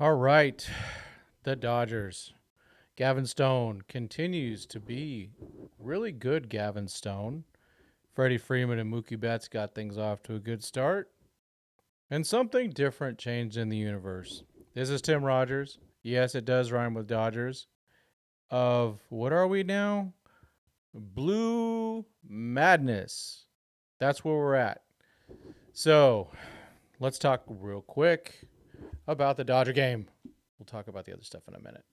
All right. The Dodgers. Gavin Stone continues to be really good, Gavin Stone. Freddie Freeman and Mookie Betts got things off to a good start. And something different changed in the universe. This is Tim Rogers. Yes, it does rhyme with Dodgers. Of what are we now? Blue Madness. That's where we're at. So let's talk real quick about the Dodger game. We'll talk about the other stuff in a minute.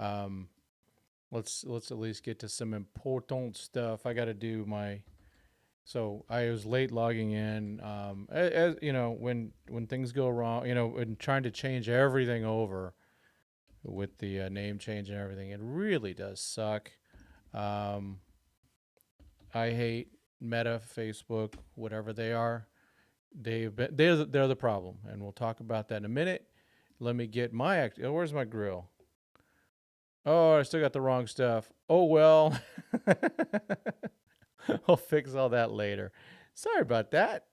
Um, let's at least get to some important stuff. I got to do my. So I was late logging in. As you know, when things go wrong, when trying to change everything over with the name change and everything, it really does suck. Um, I hate Meta, Facebook, whatever they are. They're the problem, and we'll talk about that in a minute. Let me get my where's my grill? Oh, I still got the wrong stuff. Oh well. I'll fix all that later. Sorry about that.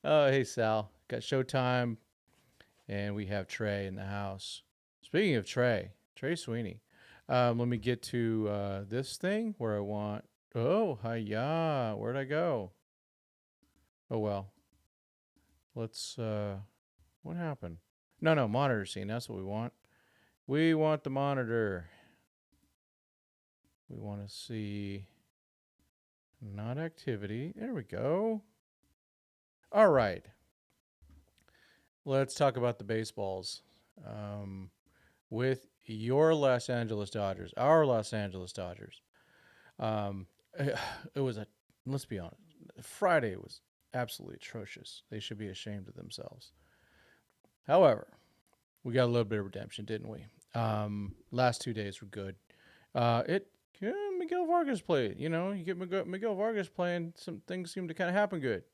Oh, hey Sal. Got Showtime, and we have Trey in the house. Speaking of Trey Sweeney. Let me get to this thing where I want. Oh, hiya. Where'd I go? Oh well. Let's. What happened? No, monitor scene. That's what we want. We want the monitor. We want to see not activity. There we go. All right. Let's talk about the baseballs with your Los Angeles Dodgers, our Los Angeles Dodgers. Um, it was let's be honest, Friday was absolutely atrocious. They should be ashamed of themselves. However, we got a little bit of redemption, didn't we? Last 2 days were good. It Miguel Vargas played. You get Miguel Vargas playing, some things seem to kind of happen good.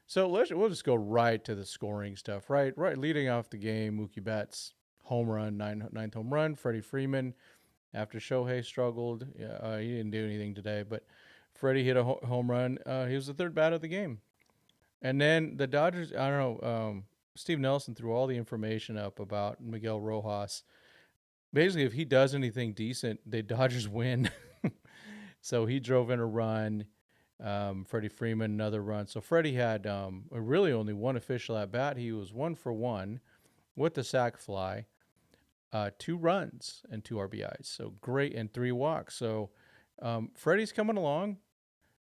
So we'll just go right to the scoring stuff. Right, leading off the game, Mookie Betts home run, ninth home run. Freddie Freeman, after Shohei struggled, he didn't do anything today, but Freddie hit a home run. He was the third bat of the game, and then the Dodgers. I don't know. Steve Nelson threw all the information up about Miguel Rojas. Basically, if he does anything decent, the Dodgers win. So he drove in a run. Freddie Freeman, another run. So Freddie had really only one official at bat. He was 1 for 1 with the sac fly, 2 runs and 2 RBIs. So great, and 3 walks. So Freddie's coming along.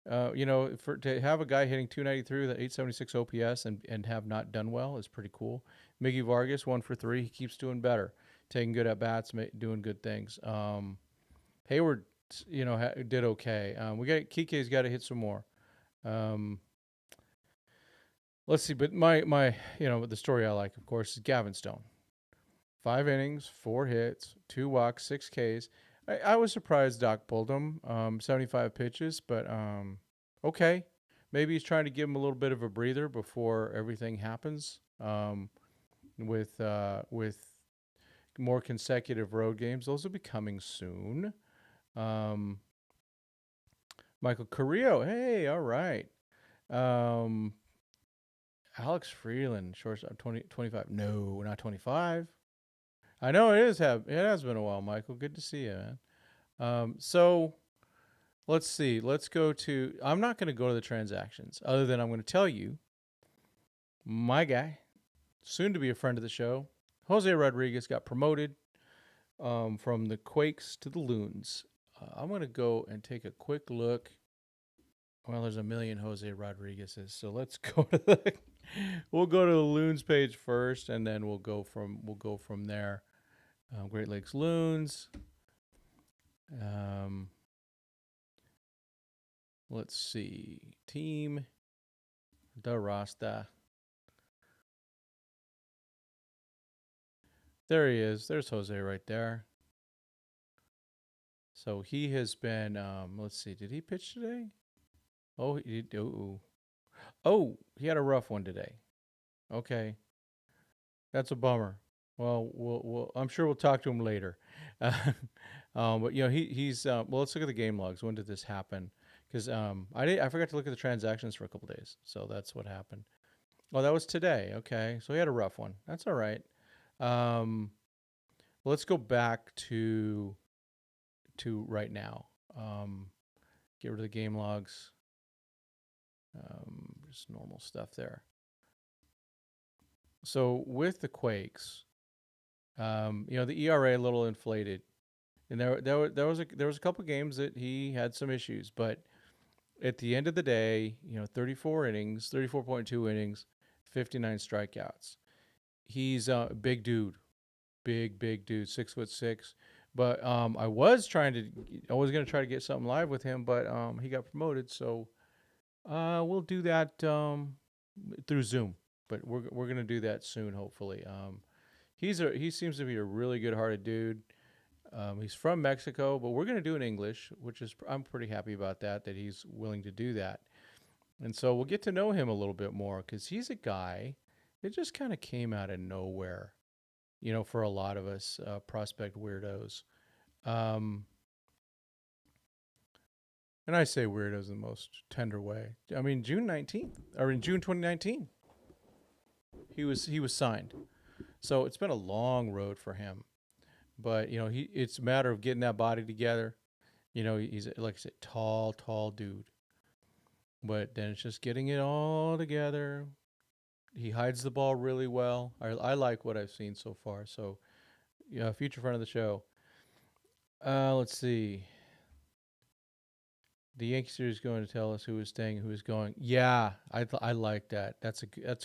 To have a guy hitting 293 with an 876 OPS and have not done well is pretty cool. Miggy Vargas, 1 for 3. He keeps doing better, taking good at bats, doing good things. Hayward, did okay. We got Kike's got to hit some more. Let's see, but my the story I like, of course, is Gavin Stone. 5 innings, 4 hits, 2 walks, 6 Ks. I was surprised Doc pulled him. 75 pitches, but okay. Maybe he's trying to give him a little bit of a breather before everything happens. With more consecutive road games, those will be coming soon. Michael Carrillo, hey, all right. Alex Freeland, shortstop, 25. No, not 25. I know it has been a while, Michael. Good to see you, man. So let's see. Let's go to. I'm not going to go to the transactions, other than I'm going to tell you, my guy, soon to be a friend of the show, Jose Rodriguez, got promoted from the Quakes to the Loons. I'm going to go and take a quick look. Well, there's a million Jose Rodriguez's, so let's go to we'll go to the Loons page first, and then we'll go from there. Great Lakes Loons. Let's see. Team. The Rasta. There he is. There's Jose right there. So he has been. Let's see. Did he pitch today? Oh, he did. Oh, he had a rough one today. Okay, that's a bummer. Well, I'm sure we'll talk to him later. But he's. Well, let's look at the game logs. When did this happen? Because I forgot to look at the transactions for a couple days, so that's what happened. Oh, that was today. Okay, so he had a rough one. That's all right. let's go back to right now. Get rid of the game logs. Just normal stuff there. So with the Quakes, the ERA a little inflated, and there was a couple games that he had some issues, but at the end of the day, 34 innings, 34.2 innings, 59 strikeouts. He's a big dude, big dude, 6'6". But I was going to try to get something live with him, but he got promoted, so we'll do that through Zoom. But we're gonna do that soon, hopefully. He seems to be a really good-hearted dude. He's from Mexico, but we're gonna do it in English, which is I'm pretty happy about that he's willing to do that. And so we'll get to know him a little bit more because he's a guy that just kind of came out of nowhere, for a lot of us prospect weirdos. And I say weirdos in the most tender way. I mean, June 2019, he was signed. So it's been a long road for him. But, it's a matter of getting that body together. He's, like I said, tall dude. But then it's just getting it all together. He hides the ball really well. I like what I've seen so far. So, future friend of the show. Let's see. The Yankee series is going to tell us who is staying, who is going. Yeah, I like that. That's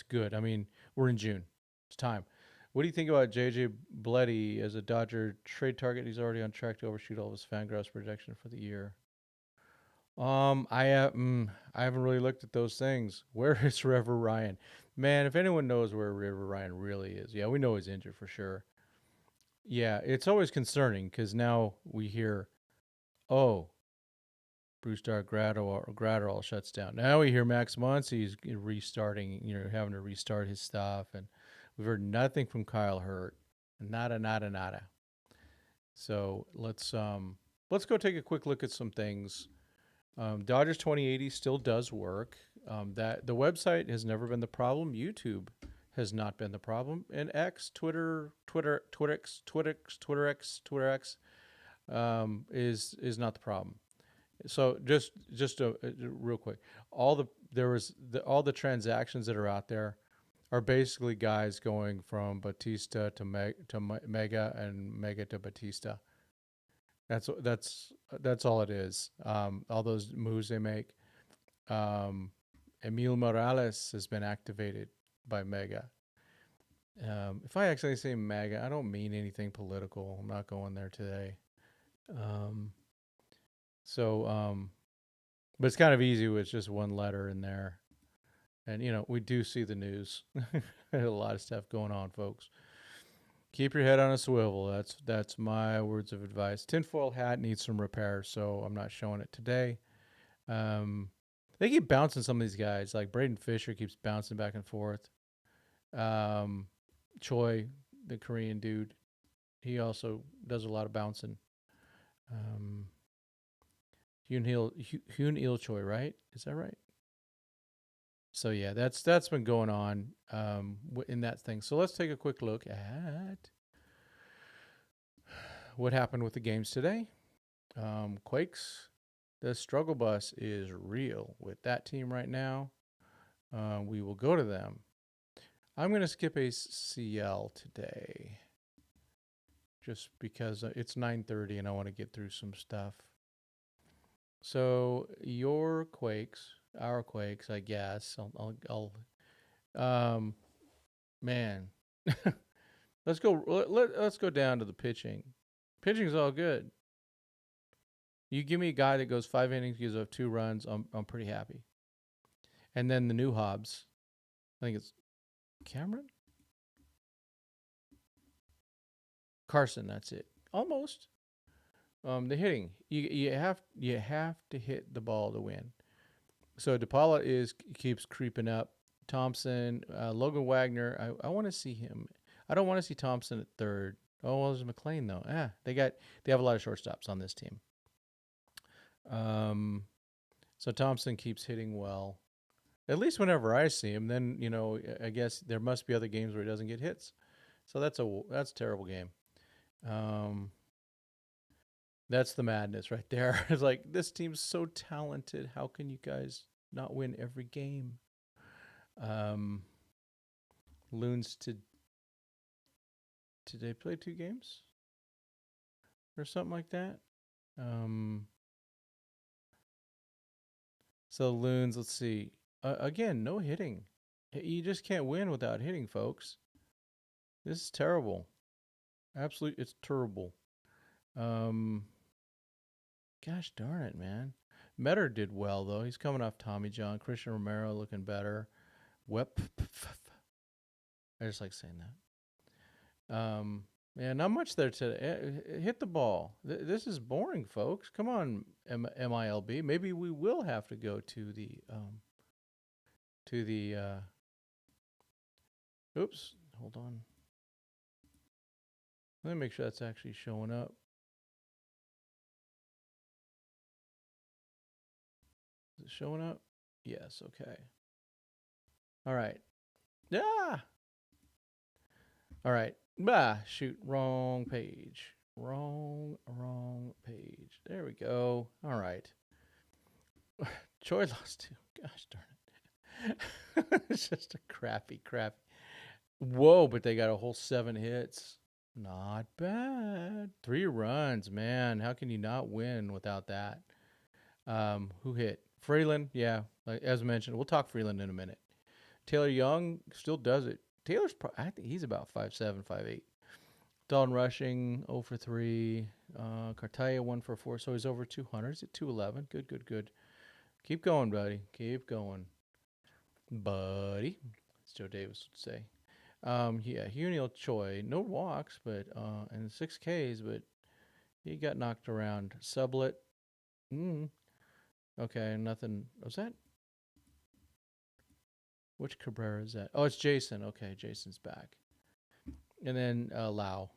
good. I mean, we're in June. It's time. What do you think about J.J. Bleddy as a Dodger trade target? He's already on track to overshoot all of his Fangraphs projection for the year. I haven't really looked at those things. Where is River Ryan? Man, if anyone knows where River Ryan really is, yeah, we know he's injured for sure. Yeah, it's always concerning because now we hear, oh, Brusdar Gratterall shuts down. Now we hear Max Muncy's restarting, having to restart his stuff, and we've heard nothing from Kyle Hurt. Nada. So let's go take a quick look at some things. Dodgers 2080 still does work. That the website has never been the problem. YouTube has not been the problem, and X, Twitter X is not the problem. So just real quick, all the transactions that are out there are basically guys going from Batista to Mega and Mega to Batista. That's all it is. All those moves they make. Emil Morales has been activated by Mega. If I actually say Mega, I don't mean anything political. I'm not going there today. But it's kind of easy with just one letter in there. And, we do see the news. A lot of stuff going on, folks. Keep your head on a swivel. That's my words of advice. Tinfoil hat needs some repair, so I'm not showing it today. They keep bouncing some of these guys. Like Braden Fisher keeps bouncing back and forth. Choi, the Korean dude, he also does a lot of bouncing. Hyun Il Choi, right? Is that right? So yeah, that's been going on in that thing. So let's take a quick look at what happened with the games today. Quakes, the struggle bus is real with that team right now. We will go to them. I'm going to skip a CL today just because it's 9:30 and I want to get through some stuff. So your Quakes, our Quakes, I guess. Man, let's go down to the pitching. Pitching's all good. You give me a guy that goes 5 innings, gives up 2 runs, I'm pretty happy. And then the new Hobbs, I think it's Cameron? Carson, that's it. Almost. The hitting, you have to hit the ball to win. So DePaula keeps creeping up. Thompson, Logan Wagner, I want to see him. I don't want to see Thompson at third. Oh, well, there's McLean though. They have a lot of shortstops on this team. So Thompson keeps hitting well. At least whenever I see him, then I guess there must be other games where he doesn't get hits. So that's a terrible game. Um, that's the madness right there. It's like, this team's so talented. How can you guys not win every game? Um, Loons did they play 2 games or something like that? Um, so Loons, let's see. Again, no hitting. You just can't win without hitting, folks. This is terrible. Absolutely, it's terrible. Um, Gosh darn it, man. Metter did well though. He's coming off Tommy John. Christian Romero looking better. Wep. I just like saying that. Yeah, not much there today. Hit the ball. This is boring, folks. Come on, MILB. Maybe we will have to go to the. Oops. Hold on. Let me make sure that's actually showing up. Is it showing up? Yes. Okay. All right. Yeah. All right. Shoot. Wrong page. Wrong page. There we go. All right. Choi lost 2. Gosh darn it. It's just a crappy. Whoa, but they got a whole 7 hits. Not bad. 3 runs, man. How can you not win without that? Who hit? Freeland, yeah. Like, as mentioned, we'll talk Freeland in a minute. Taylor Young still does it. I think he's about 5'7", 5'8". Dalton Rushing 0 for 3. Cartaya 1 for 4. So he's over 200. He's at 211. Good. Keep going, buddy. Keep going, buddy. As Joe Davis would say. Yeah, Hyunil Choi, no walks, but and 6 Ks, but he got knocked around. Sublet. Okay, nothing. Was that? Which Cabrera is that? Oh, it's Jason. Okay, Jason's back. And then Lau.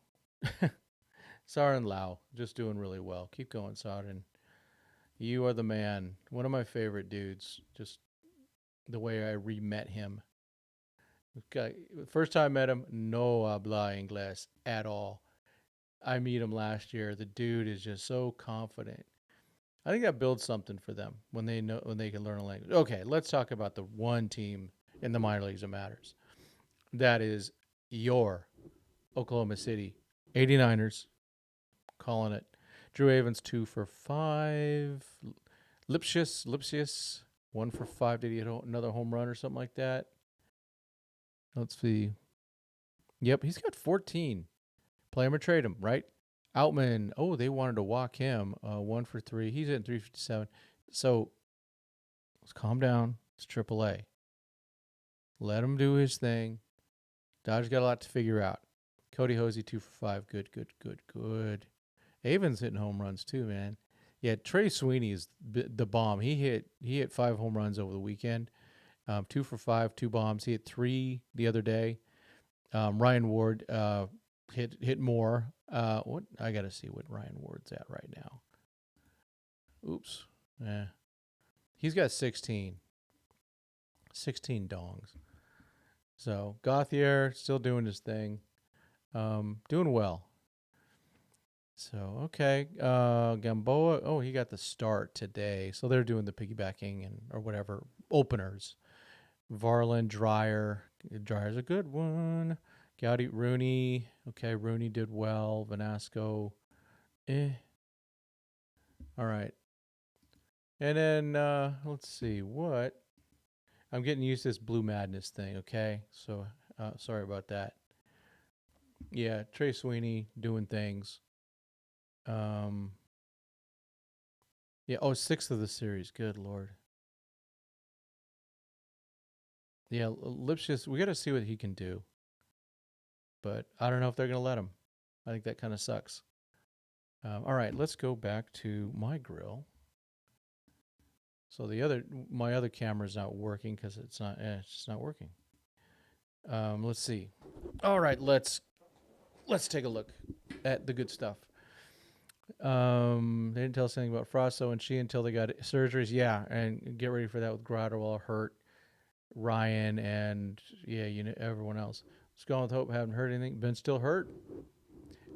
Sarin Lau, just doing really well. Keep going, Sarin. You are the man. One of my favorite dudes. Just the way I re-met him. Okay, first time I met him, no habla inglés at all. I meet him last year. The dude is just so confident. I think that builds something for them when they can learn a language. Okay, let's talk about the one team in the minor leagues that matters. That is your Oklahoma City 89ers. Calling it. Drew Avens 2 for 5. Lipsius 1 for 5. Did he hit another home run or something like that? Let's see. Yep, he's got 14. Play him or trade him, right? Outman, they wanted to walk him. 1 for 3. He's at 357. So let's calm down. It's AAA. Let him do his thing. Dodgers got a lot to figure out. Cody Hosey 2 for 5. Good. Avens hitting home runs too, man. Yeah, Trey Sweeney is the bomb. He hit 5 home runs over the weekend. 2 for 5, 2 bombs. He hit 3 the other day. Ryan Ward hit more. What I got to see what Ryan Ward's at right now. Oops. Yeah. He's got 16. 16 dongs. So Gauthier still doing his thing. Doing well. So, okay. Gamboa, he got the start today. So they're doing the piggybacking or whatever openers. Varland, Dreyer. Dryer's a good one. Gowdy, Rooney. Okay, Rooney did well. Vanasco. All right. And then let's see what. I'm getting used to this Blue Madness thing, okay? So sorry about that. Yeah, Trey Sweeney doing things. Yeah, 6th of the series. Good Lord. Yeah, Lipschitz, we got to see what he can do. But I don't know if they're going to let him. I think that kind of sucks. All right, let's go back to my grill. So my other camera is not working because it's just not working. Let's see. All right, let's take a look at the good stuff. They didn't tell us anything about Frosto and she until they got surgeries. Yeah, and get ready for that with Gradwell hurt, Ryan, and everyone else. Let's go with hope. Haven't heard anything. Been still hurt.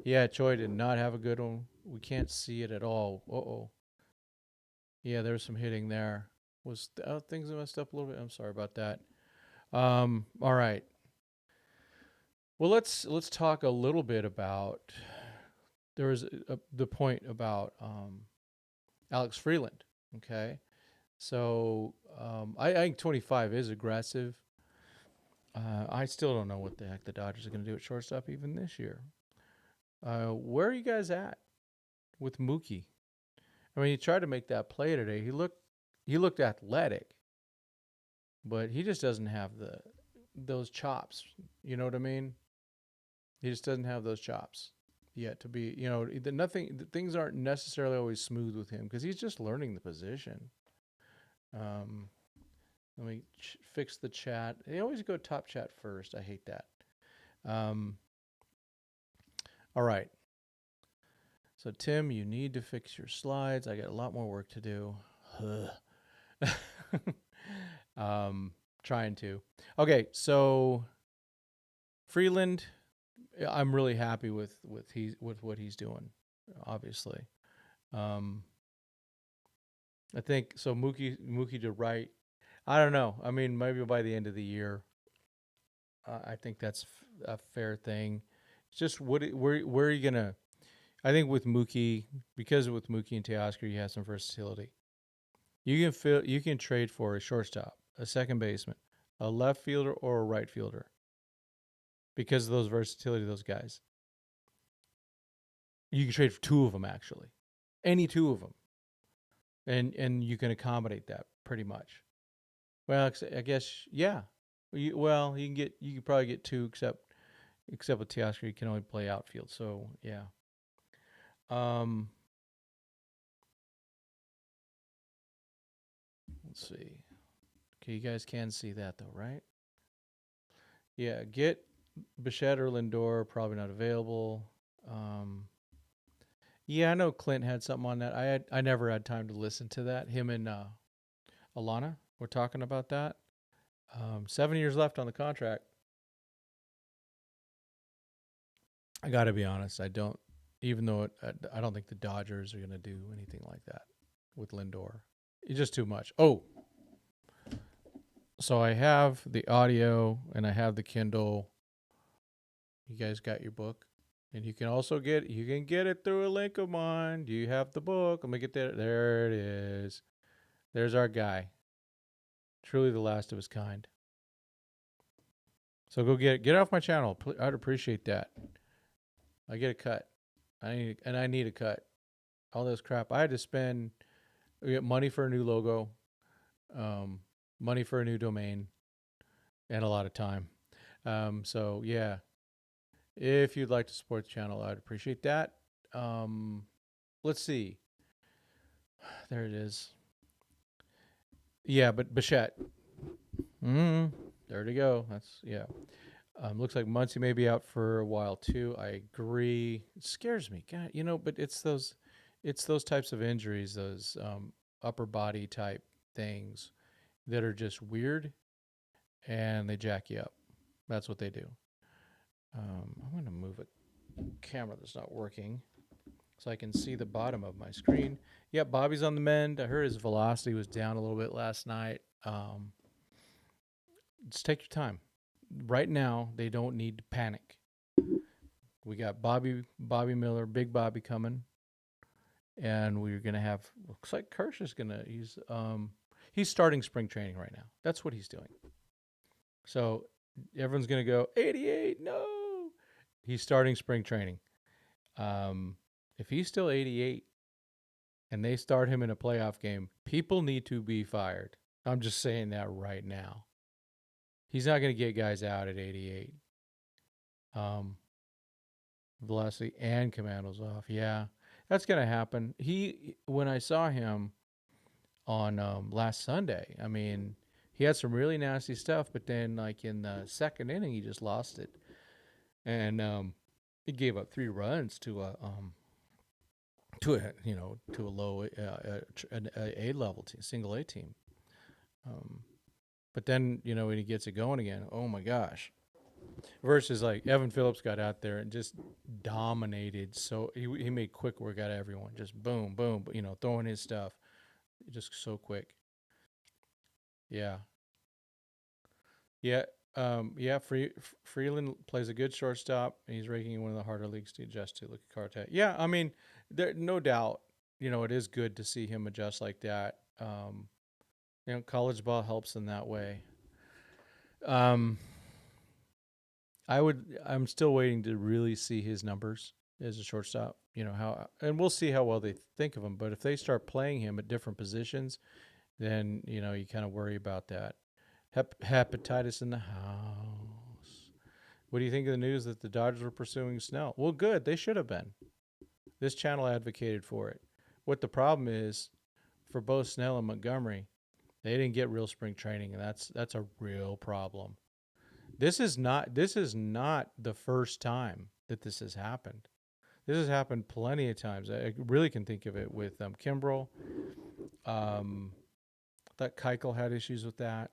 Yeah, Choi did not have a good one. We can't see it at all. Uh-oh. Yeah, there's some hitting there. Things messed up a little bit. I'm sorry about that. All right. Well, let's talk a little bit about there was the point about Alex Freeland. Okay, so I think 25 is aggressive. I still don't know what the heck the Dodgers are going to do at shortstop even this year. Where are you guys at with Mookie? I mean, he tried to make that play today. He looked athletic, but he just doesn't have those chops. You know what I mean? He just doesn't have those chops yet to be. Things aren't necessarily always smooth with him because he's just learning the position. Um, Let me fix the chat. They always go top chat first. I hate that. Um, all right. So Tim, you need to fix your slides. I got a lot more work to do. Trying to. Okay, so Freeland, I'm really happy with what he's doing. Obviously, I think so. Mookie to right. I don't know. I mean, maybe by the end of the year, I think that's a fair thing. It's just where are you gonna? I think with Mookie, because with Mookie and Teoscar, you have some versatility. You can trade for a shortstop, a second baseman, a left fielder, or a right fielder because of those versatility of those guys. You can trade for two of them actually, any two of them, and you can accommodate that pretty much. Well, I guess yeah. You can probably get two, except with Teoscar, you can only play outfield. So yeah. Um, let's see. Okay, you guys can see that though, right? Yeah, get Bichette or Lindor, probably not available. Um, yeah, I know Clint had something on that. I never had time to listen to that. Him and Alana were talking about that. 7 years left on the contract. I got to be honest. I don't, even though I don't think the Dodgers are going to do anything like that with Lindor. It's just too much. Oh, so I have the audio and I have the Kindle. You guys got your book? And you can get it through a link of mine. Do you have the book? Let me get there. There it is. There's our guy. Truly the last of his kind. So go get it off my channel. I'd appreciate that. I get a cut. I need a cut. All this crap. I had to spend money for a new logo, um, money for a new domain, and a lot of time. So yeah, if you'd like to support the channel, I'd appreciate that. Let's see. There it is. Yeah, but Bichette. There to go. That's yeah. Looks like Muncie may be out for a while too. I agree. It scares me, God. But it's those types of injuries, those upper body type things that are just weird, and they jack you up. That's what they do. I'm gonna move a camera that's not working so I can see the bottom of my screen. Yep, Bobby's on the mend. I heard his velocity was down a little bit last night. Just take your time. Right now, they don't need to panic. We got Bobby Miller, Big Bobby coming, and we're gonna have. Looks like Kirsch is gonna. He's starting spring training right now. That's what he's doing. So everyone's gonna go 88. No, he's starting spring training. If he's still 88 and they start him in a playoff game, people need to be fired. I'm just saying that right now. He's not going to get guys out at 88. Velocity and commandos off. Yeah, that's going to happen. When I saw him on last Sunday, I mean, he had some really nasty stuff, but then like in the second inning, he just lost it. And he gave up 3 runs to a low A level team, single A team. But then when he gets it going again, oh my gosh, Versus like Evan Phillips got out there and just dominated. So he made quick work out of everyone. Just boom, boom, throwing his stuff just so quick. Yeah. Yeah. Yeah, Freeland plays a good shortstop, and he's ranking in one of the harder leagues to adjust to. Look at Carte. Yeah, I mean, there no doubt, it is good to see him adjust like that. College ball helps in that way. Um, I'm still waiting to really see his numbers as a shortstop. And we'll see how well they think of him. But if they start playing him at different positions, then you kind of worry about that. Hepatitis in the house. What do you think of the news that the Dodgers were pursuing Snell? Well, good. They should have been. This channel advocated for it. What the problem is for both Snell and Montgomery, they didn't get real spring training, and that's a real problem. This is not the first time that this has happened. This has happened plenty of times. I really can think of it with Kimbrel. That Keuchel had issues with that.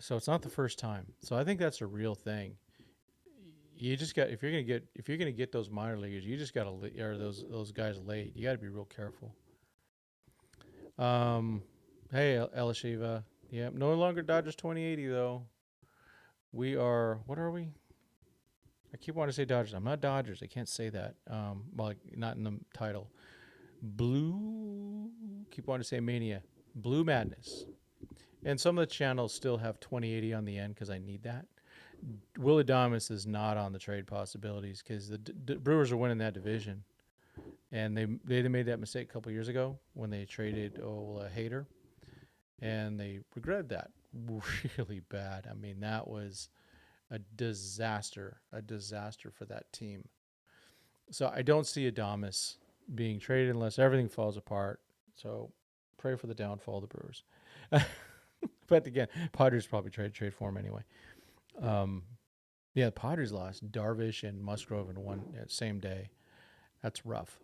So it's not the first time. So I think that's a real thing. You just got if you're gonna get those minor leaguers, you just got to or those guys late. You got to be real careful. Hey Elishiva, yeah, no longer Dodgers 2080 though. We are what are we? I keep wanting to say Dodgers. I'm not Dodgers. I can't say that. Well, not in the title. Blue. Keep wanting to say Mania. Blue Madness. And some of the channels still have 2080 on the end because I need that. Willie Adames is not on the trade possibilities because the Brewers are winning that division, and they made that mistake a couple years ago when they traded Hader, and they regretted that really bad. I mean, that was a disaster for that team. So I don't see Adames being traded unless everything falls apart. So pray for the downfall of the Brewers. But again, Padres probably trade for him anyway. Yeah, the Padres lost Darvish and Musgrove in one same day. That's rough.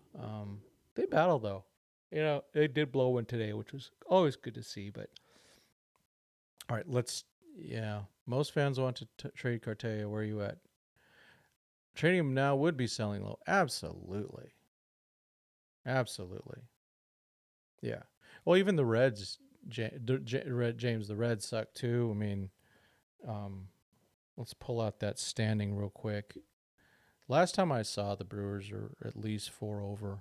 They battle though. They did blow one today, which was always good to see. But all right, most fans want to trade Cartaya. Where are you at? Trading him now would be selling low. Absolutely. Yeah. Well, even the Reds, James, the Reds suck too. I mean, let's pull out that standing real quick. Last time I saw the Brewers are at least 4 over.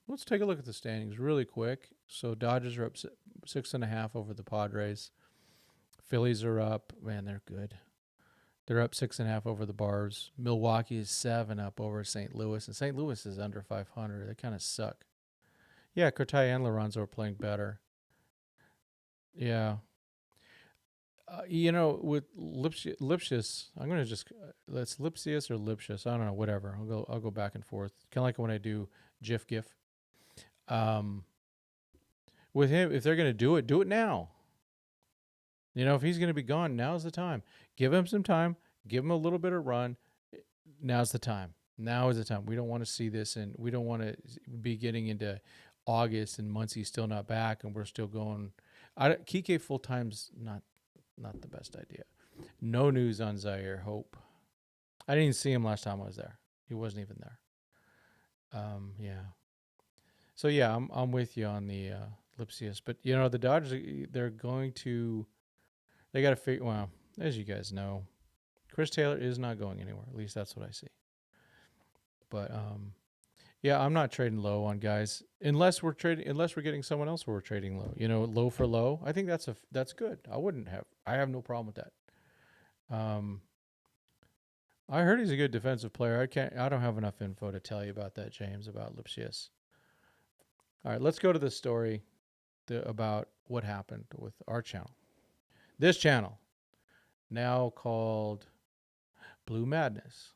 Let's take a look at the standings really quick. So Dodgers are up 6.5 over the Padres. Phillies are up. Man, they're good. They're up 6.5 over the Bars. Milwaukee is 7 up over St. Louis, and St. Louis is under 500. They kind of suck. Yeah, Cortai and Lorenzo are playing better. Yeah. With Lipsius, I'm gonna just let's Lipsius or Lipsius. I don't know, whatever. I'll go back and forth, kind of like when I do GIF. With him, if they're gonna do it now. If he's gonna be gone, now's the time. Give him some time. Give him a little bit of run. Now's the time. Now is the time. We don't want to see this, and we don't want to be getting into August and Muncy's still not back, and we're still going. Kike full time's not the best idea. No news on Zaire Hope. I didn't see him last time I was there. He wasn't even there. Yeah. So yeah, I'm with you on the Lipsius, but the Dodgers, they got to figure. Well, as you guys know, Chris Taylor is not going anywhere. At least that's what I see. But yeah, I'm not trading low on guys unless we're getting someone else where we're trading low. Low for low. I think that's good. I have no problem with that. I heard he's a good defensive player. I don't have enough info to tell you about that, James, about Lipsius. All right, let's go to the story about what happened with our channel. This channel, now called Blue Madness.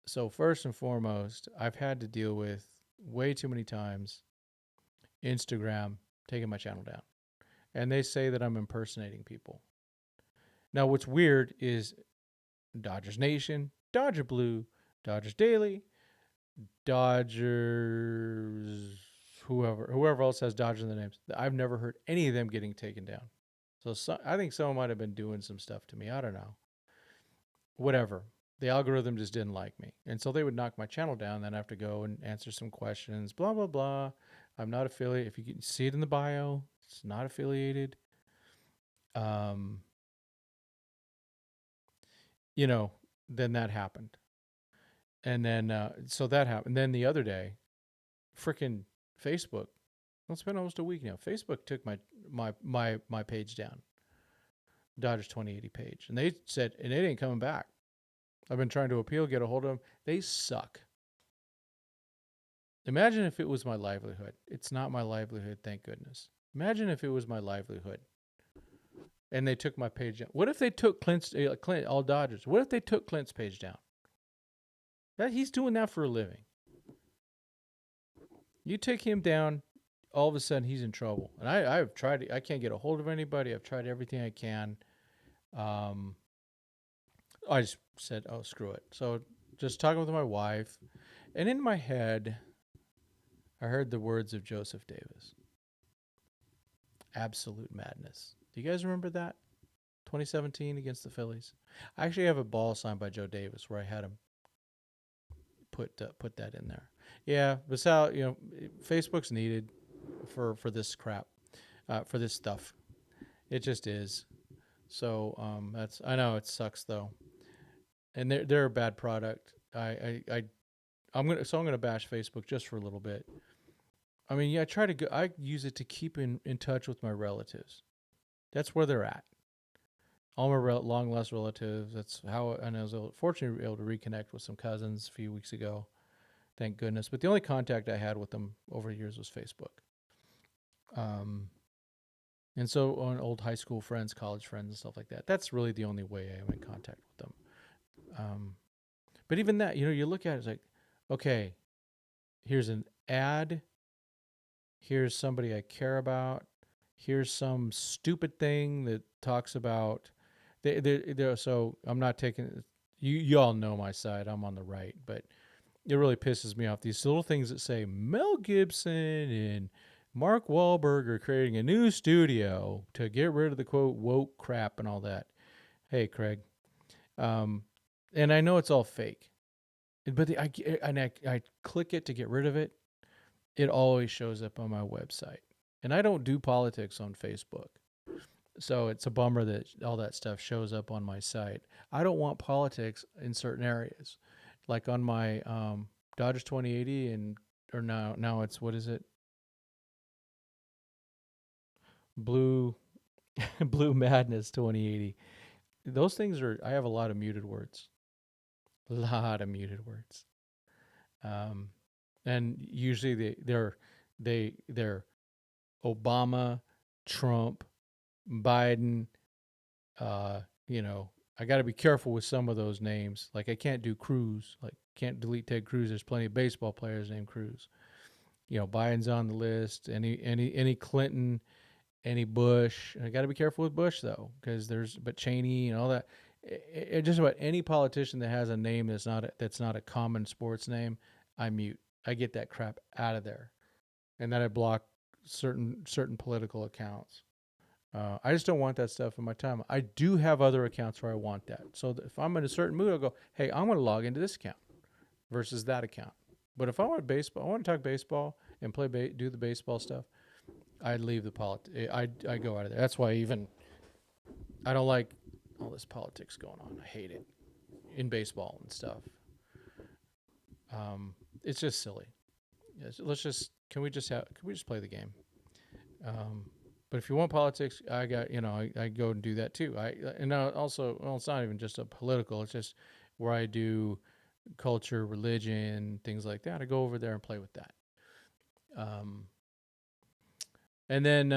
So first and foremost, I've had to deal with way too many times Instagram taking my channel down. And they say that I'm impersonating people. Now, what's weird is Dodgers Nation, Dodger Blue, Dodgers Daily, Dodgers, whoever else has Dodgers in the names. I've never heard any of them getting taken down. So I think someone might have been doing some stuff to me. I don't know. Whatever. The algorithm just didn't like me. And so they would knock my channel down. Then I have to go and answer some questions, blah, blah, blah. I'm not affiliated. If you can see it in the bio, it's not affiliated. Um, you know, then that happened. And then, so that happened. Then the other day, freaking Facebook, well, it's been almost a week now. Facebook took my page down, Dodgers 2080 page. And they said, and it ain't coming back. I've been trying to appeal, get a hold of them. They suck. Imagine if it was my livelihood. It's not my livelihood, thank goodness. Imagine if it was my livelihood and they took my page down. What if they took Clint, all Dodgers? What if they took Clint's page down? He's doing that for a living. You take him down, all of a sudden he's in trouble. And I've tried. I can't get a hold of anybody. I've tried everything I can. I just said, oh, screw it. So just talking with my wife. And in my head, I heard the words of Joseph Davis. Absolute madness. Do you guys remember that? 2017 against the Phillies. I actually have a ball signed by Joe Davis where I had him put that in there. Yeah, but Sal, Facebook's needed for this crap, for this stuff. It just is. So I know it sucks though, and they're a bad product. I'm gonna bash Facebook just for a little bit. I mean, yeah, I use it to keep in touch with my relatives. That's where they're at. All my long lost relatives. That's how I was fortunately able to reconnect with some cousins a few weeks ago. Thank goodness. But the only contact I had with them over the years was Facebook. And so on old high school friends, college friends, and stuff like that. That's really the only way I'm in contact with them. But even that, you look at it, it's like, okay, here's an ad. Here's somebody I care about. Here's some stupid thing that talks about. So I'm not taking. You all know my side. I'm on the right, but it really pisses me off. These little things that say Mel Gibson and Mark Wahlberg are creating a new studio to get rid of the quote woke crap and all that. Hey, Craig. And I know it's all fake, but I click it to get rid of it. It always shows up on my website, and I don't do politics on Facebook. So it's a bummer that all that stuff shows up on my site. I don't want politics in certain areas, like on my Dodgers 2080 or now it's, what is it? Blue Blue Madness 2080. Those things I have a lot of muted words. And usually they're Obama, Trump, Biden. I got to be careful with some of those names. Like I can't do Cruz. Like can't delete Ted Cruz. There's plenty of baseball players named Cruz. Biden's on the list. Any Clinton, any Bush. I got to be careful with Bush though, because but Cheney and all that. Just about any politician that has a name that's not a common sports name, I mute. I get that crap out of there, and then I block certain political accounts. I just don't want that stuff in my time. I do have other accounts where I want that. So if I'm in a certain mood, I'll go, hey, I'm going to log into this account versus that account. But if I want baseball, I want to talk baseball and do the baseball stuff, I'd leave the politics. I go out of there. That's why I don't like all this politics going on. I hate it in baseball and stuff. It's just silly. Can we just play the game? But if you want politics, I go and do that too. It's not even just a political. It's just where I do culture, religion, things like that. I go over there and play with that. And then,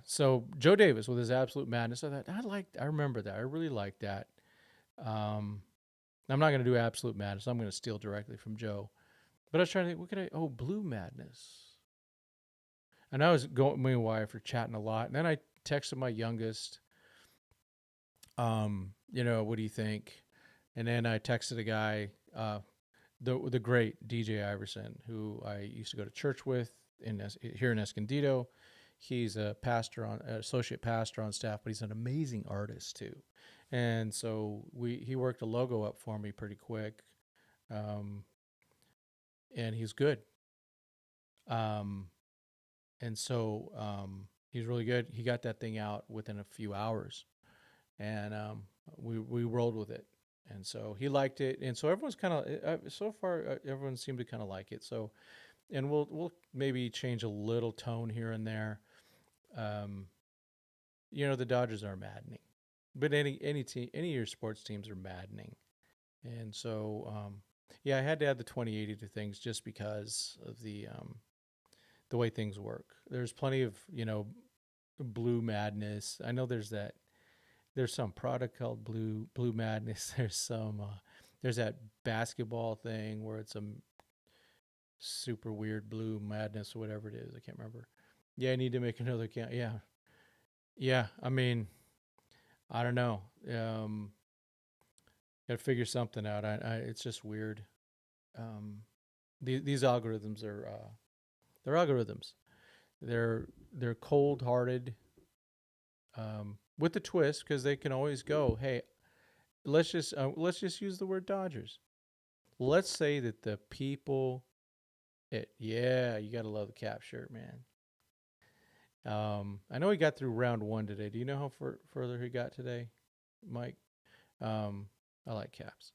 so Joe Davis with his absolute madness. I remember that. I really liked that. I'm not going to do absolute madness. I'm going to steal directly from Joe. But I was trying to think, Blue Madness. And I was me and my wife were chatting a lot. And then I texted my youngest, what do you think? And then I texted a guy, the great DJ Iverson, who I used to go to church with here in Escondido. he's a associate pastor on staff, but he's an amazing artist too. And so he worked a logo up for me pretty quick, um, and he's good. Um, and so he's really good. He got that thing out within a few hours, and we rolled with it. And so he liked it, and so everyone's kind of so far everyone seemed to kind of like it. So, and we'll maybe change a little tone here and there. Um, the Dodgers are maddening, but any team, any of your sports teams are maddening, and so yeah, I had to add the 2080 to things just because of the way things work. There's plenty of blue madness. I know there's some product called blue madness. There's that basketball thing where it's a super weird blue madness or whatever it is. I can't remember. Yeah, I need to make another account. Yeah. I mean, I don't know. Got to figure something out. It's just weird. Um, these algorithms are they're algorithms. They're cold hearted, with the twist because they can always go, hey, let's just use the word Dodgers. Let's say that the people, yeah, you gotta love the cap shirt, man. I know he got through round one today. Do you know how further he got today, Mike? I like caps,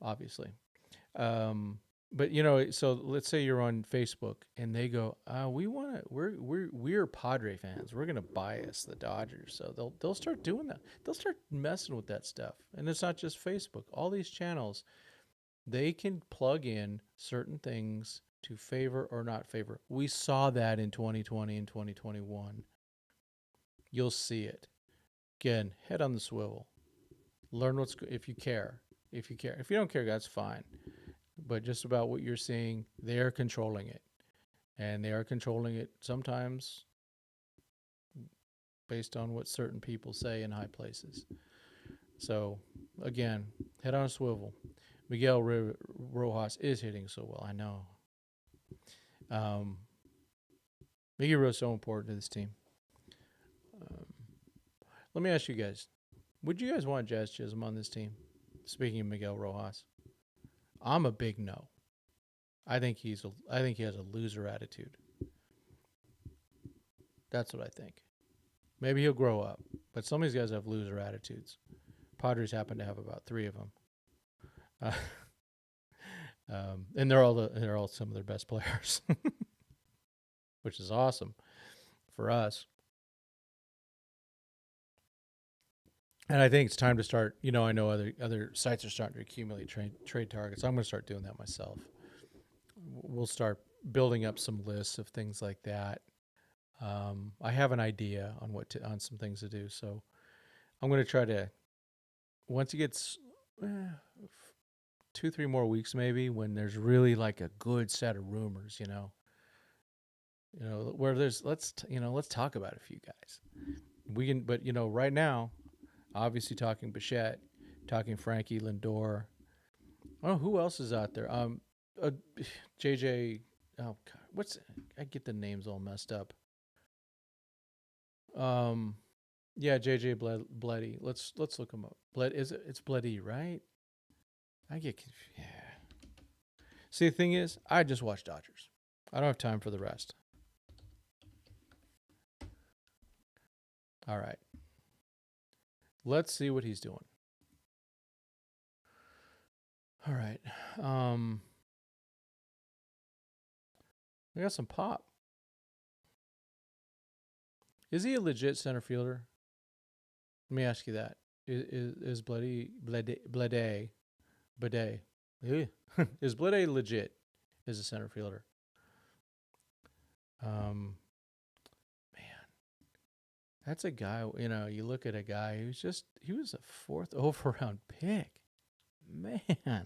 obviously. But so let's say you're on Facebook and they go, we're Padre fans. We're gonna bias the Dodgers. So they'll start doing that. They'll start messing with that stuff. And it's not just Facebook. All these channels, they can plug in certain things to favor or not favor. We saw that in 2020 and 2021. You'll see it. Again, head on the swivel. Learn if you care. If you care. If you don't care, that's fine. But just about what you're seeing, they're controlling it. And they are controlling it sometimes based on what certain people say in high places. So, again, head on a swivel. Miguel Rojas is hitting so well, I know. Miguel Rojas is so important to this team. Let me ask you guys, would you guys want Jazz Chisholm on this team? Speaking of Miguel Rojas, I'm a big no. I think he has a loser attitude. That's what I think. Maybe he'll grow up, but some of these guys have loser attitudes. Padres happen to have about 3 of them, and they're all some of their best players, which is awesome for us. And I think it's time to start. I know other sites are starting to accumulate trade targets. I'm going to start doing that myself. We'll start building up some lists of things like that. I have an idea on some things to do, so I'm going to try to. Once it gets 2-3 more weeks, maybe when there's really like a good set of rumors, where let's talk about a few guys. We can, but right now, obviously talking Bichette, talking Frankie Lindor. Oh, who else is out there? JJ. Oh God, I get the names all messed up. Yeah, JJ Bleddy. Let's look him up. It's Bleddy, right? I get confused. Yeah. See, the thing is, I just watch Dodgers. I don't have time for the rest. All right. Let's see what he's doing. All right. We got some pop. Is he a legit center fielder? Let me ask you that. Is Blade is Blade legit as a center fielder? Man, that's a guy. You look at a guy he was a 4th overall pick. Man, I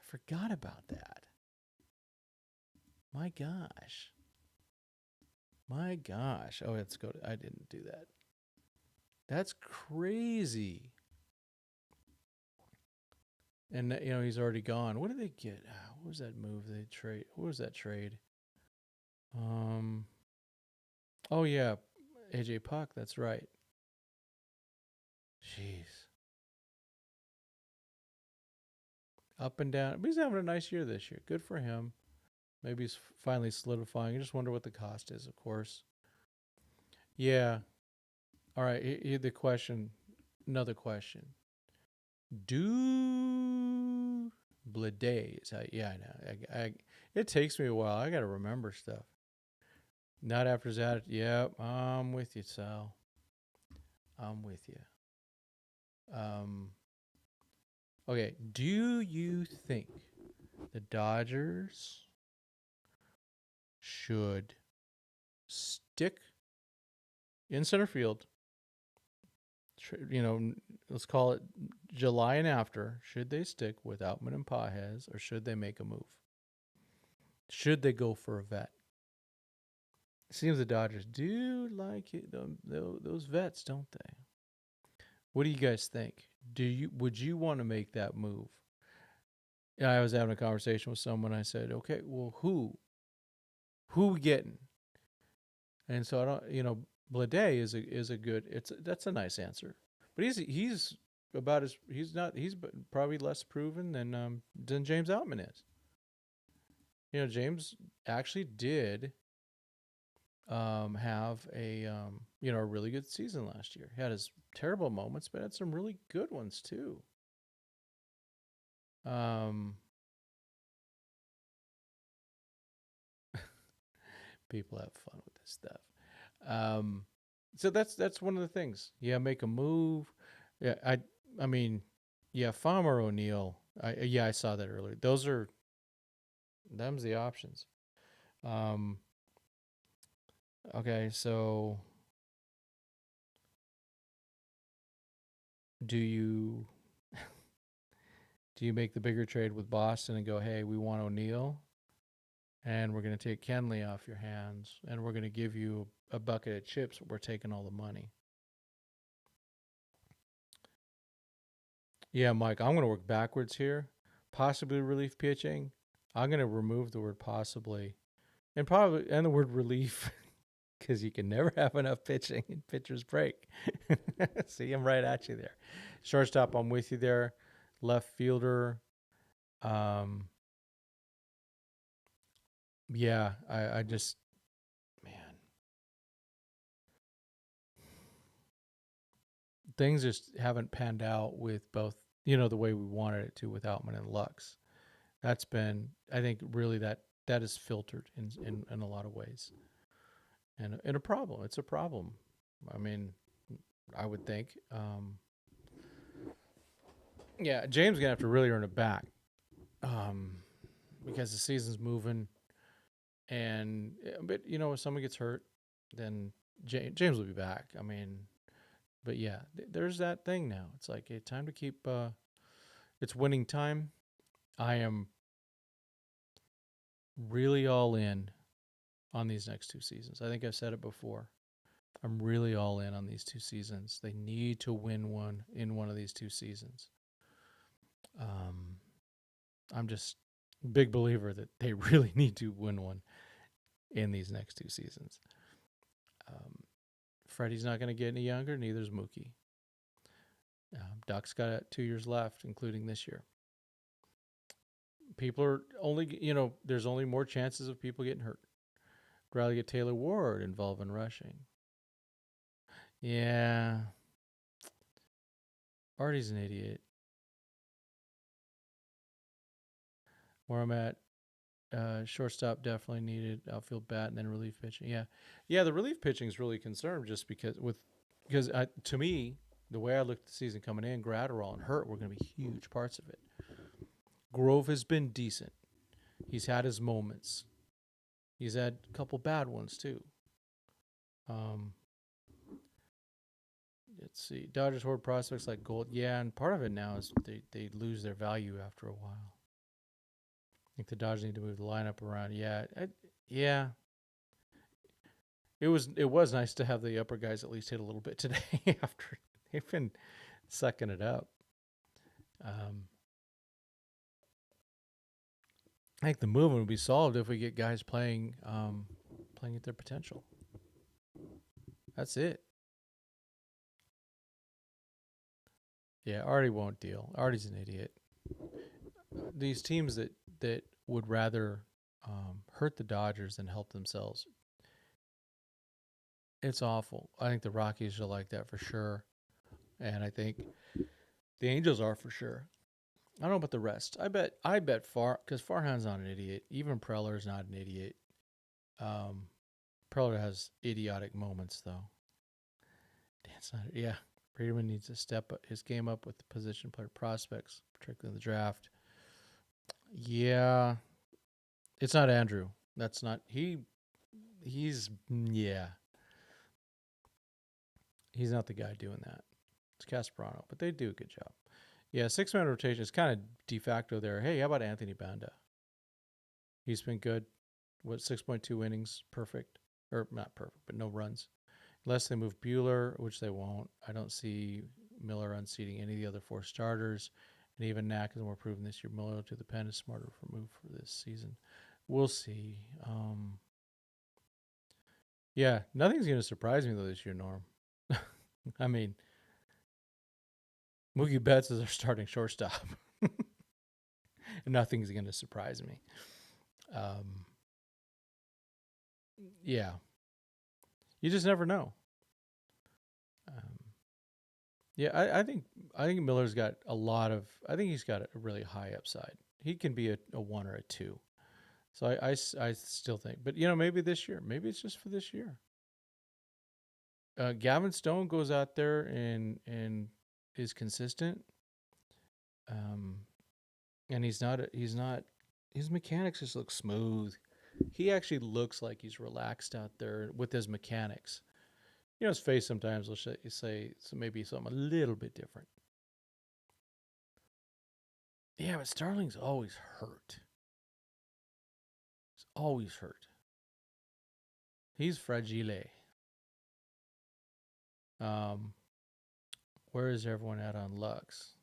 forgot about that. My gosh. Oh, let's go. I didn't do that. That's crazy. And he's already gone. What did they get? What was that move they trade? What was that trade? Um. Oh yeah, AJ Puck. That's right. Jeez. Up and down. But he's having a nice year this year. Good for him. Maybe he's finally solidifying. I just wonder what the cost is, of course. Yeah. All right. The question. Another question. Do Blade is how? Yeah, I know. It takes me a while. I got to remember stuff. Not after that. Yep. I'm with you, Sal. I'm with you. Um. Okay. Do you think the Dodgers should stick in center field? Let's call it July and after. Should they stick with Outman and Pajes, or should they make a move? Should they go for a vet? It seems the Dodgers do like it, those vets, don't they? What do you guys think? Would you want to make that move? Yeah, I was having a conversation with someone. I said, okay, well, who we getting? And so I don't, Blade is a good. That's a nice answer, but he's about as he's not he's probably less proven than James Outman is. James actually did have a really good season last year. He had his terrible moments, but had some really good ones too. People have fun with this stuff. So that's one of the things. Yeah, make a move. Yeah, I mean, yeah, Farmer O'Neill. I saw that earlier. Them's the options. Um, okay, so do you do you make the bigger trade with Boston and go, hey, we want O'Neill, and we're going to take Kenley off your hands, and we're going to give you a bucket of chips, but we're taking all the money. Yeah, Mike, I'm going to work backwards here. Possibly relief pitching. I'm going to remove the word possibly and the word relief because you can never have enough pitching and pitchers break. See, I'm right at you there. Shortstop, I'm with you there. Left fielder. Um, yeah, I just, man, things just haven't panned out with both, the way we wanted it to with Outman and Lux. That's been, I think, really that is filtered in a lot of ways. And a problem. It's a problem. I mean, I would think. Yeah, James gonna have to really earn it back, um, because the season's moving, and but if someone gets hurt, then James will be back. I mean, but yeah, there's that thing now. It's like, hey, time to keep. It's winning time. I am really all in on these next two seasons. I think I've said it before. I'm really all in on these two seasons. They need to win one in one of these two seasons. I'm just a big believer that they really need to win one in these next two seasons. Freddie's not going to get any younger, neither is Mookie. Duck's got 2 years left, including this year. People are only, there's only more chances of people getting hurt. I'd rather get Taylor Ward involved in rushing. Yeah. Artie's an idiot. Where I'm at, shortstop definitely needed. Outfield bat and then relief pitching. Yeah. The relief pitching is really concerned just because to me, the way I looked at the season coming in, Gratterall and Hurt were going to be huge parts of it. Grove has been decent. He's had his moments. He's had a couple bad ones too. Let's see. Dodgers hoard prospects like gold. Yeah, and part of it now is they lose their value after a while. I think the Dodgers need to move the lineup around. Yeah. It was nice to have the upper guys at least hit a little bit today after they've been sucking it up. I think the movement would be solved if we get guys playing playing at their potential. That's it. Yeah, Artie won't deal. Artie's an idiot. These teams that would rather hurt the Dodgers than help themselves, it's awful. I think the Rockies are like that for sure, and I think the Angels are for sure. I don't know about the rest. I bet because Farhan's not an idiot. Even Preller's not an idiot. Um, Preller has idiotic moments though. It's not. Yeah, Friedman needs to step his game up with the position player prospects, particularly in the draft. Yeah, it's not Andrew. That's not he. He's yeah. He's not the guy doing that. It's Casperano, but they do a good job. Yeah, 6-man rotation is kind of de facto there. Hey, how about Anthony Banda? He's been good. What 6.2 innings, perfect, or not perfect, but no runs. Unless they move Bueller, which they won't. I don't see Miller unseating any of the other 4 starters. And even Knack is more proven this year. Miller to the pen is smarter for move for this season. We'll see. Yeah, nothing's going to surprise me though this year, Norm. I mean, Mookie Betts is our starting shortstop. Nothing's going to surprise me. Yeah, you just never know. Yeah, I think Miller's got a lot of. I think he's got a really high upside. He can be a 1 or a 2. So I still think, but maybe this year, maybe it's just for this year. Gavin Stone goes out there and is consistent. And he's not his mechanics just look smooth. He actually looks like he's relaxed out there with his mechanics. His face sometimes will say so maybe something a little bit different. Yeah, but Starling's always hurt. He's always hurt. He's fragile. Where is everyone at on Lux?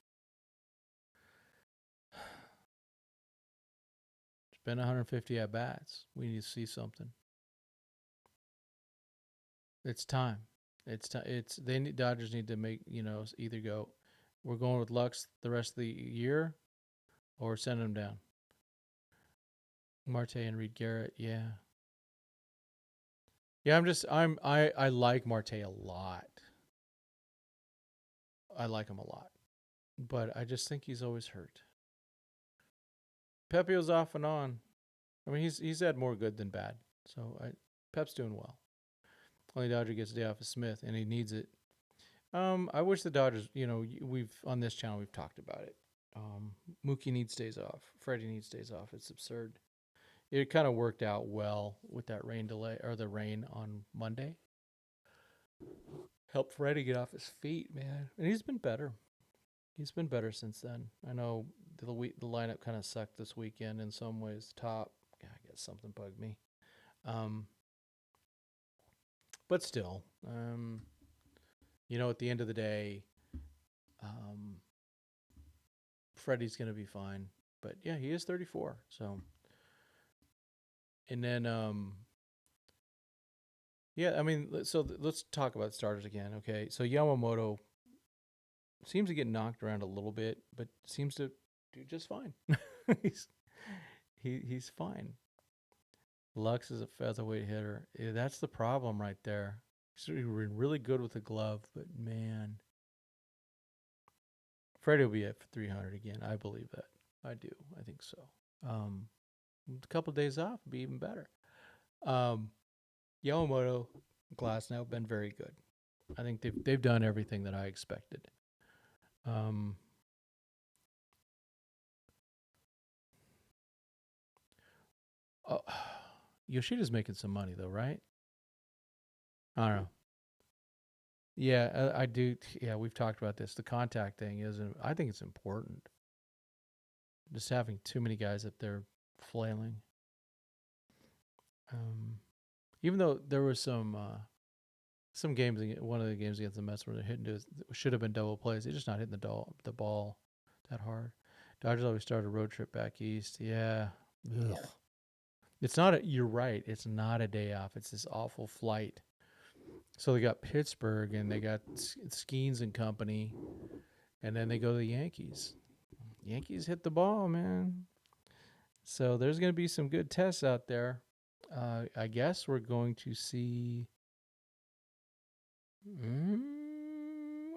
It's been 150 at bats. We need to see something. It's time. Dodgers need to make either go. We're going with Lux the rest of the year, or send him down. Marte and Reed Garrett, yeah. Yeah, I like Marte a lot. I like him a lot. But I just think he's always hurt. Pepio's off and on. I mean, he's had more good than bad. So Pep's doing well. Only Dodger gets a day off of Smith, and he needs it. I wish the Dodgers. We've on this channel we've talked about it. Mookie needs days off. Freddie needs days off. It's absurd. It kind of worked out well with that rain delay or the rain on Monday. Helped Freddie get off his feet, man, and he's been better. He's been better since then. I know the lineup kind of sucked this weekend in some ways. Top, yeah, I guess something bugged me. But still, at the end of the day, Freddie's going to be fine. But yeah, he is 34. So, and then, yeah, I mean, so let's talk about starters again. Okay. So Yamamoto seems to get knocked around a little bit, but seems to do just fine. he's fine. Lux is a featherweight hitter. Yeah, that's the problem right there. He's really good with the glove, but man, Freddie will be at 300 again. I believe that. I do. I think so. A couple of days off would be even better. Yamamoto, Glass now been very good. I think they've done everything that I expected. Yoshida's making some money though, right? I don't know. Yeah, I do. Yeah, we've talked about this. The contact thing I think it's important. Just having too many guys up there flailing. Even though there was some games, one of the games against the Mets where they're hitting should have been double plays. They're just not hitting the ball that hard. Dodgers always start a road trip back east. Yeah. Ugh. It's not a, you're right. It's not a day off. It's this awful flight. So they got Pittsburgh and they got Skeens and company, and then they go to the Yankees. Yankees hit the ball, man. So there's going to be some good tests out there. I guess we're going to see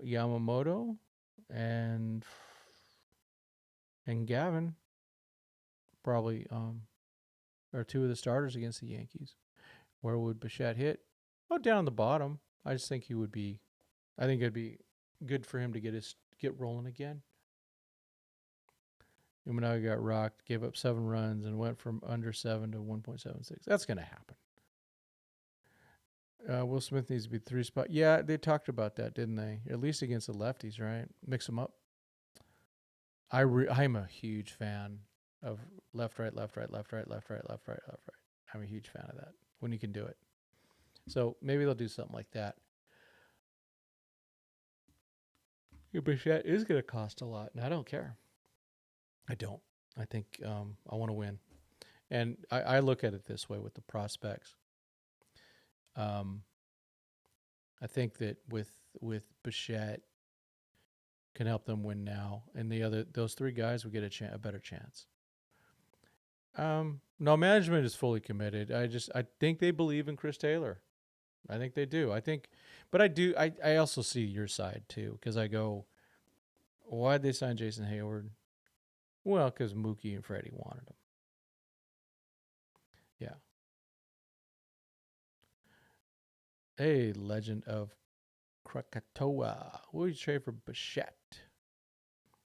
Yamamoto and Gavin probably are two of the starters against the Yankees. Where would Bichette hit? Oh, down the bottom. I just think he would be. I think it'd be good for him to get rolling again. Umanaga got rocked, gave up 7 runs, and went from under 7 to 1.76. That's going to happen. Will Smith needs to be 3 spot. Yeah, they talked about that, didn't they? At least against the lefties, right? Mix them up. I'm a huge fan of left, right, left, right, left, right, left, right, left, right, left, right. I'm a huge fan of that when you can do it. So maybe they'll do something like that. Bichette is going to cost a lot, and I don't care. I don't. I think I want to win. And I look at it this way with the prospects. I think that with Bichette can help them win now, and those 3 guys will get a better chance. No, management is fully committed. I think they believe in Chris Taylor. I think they do. I also see your side too, because I go, why'd they sign Jason Hayward? Well, because Mookie and Freddie wanted him. Yeah. Hey, Legend of Krakatoa. What would you trade for Bichette?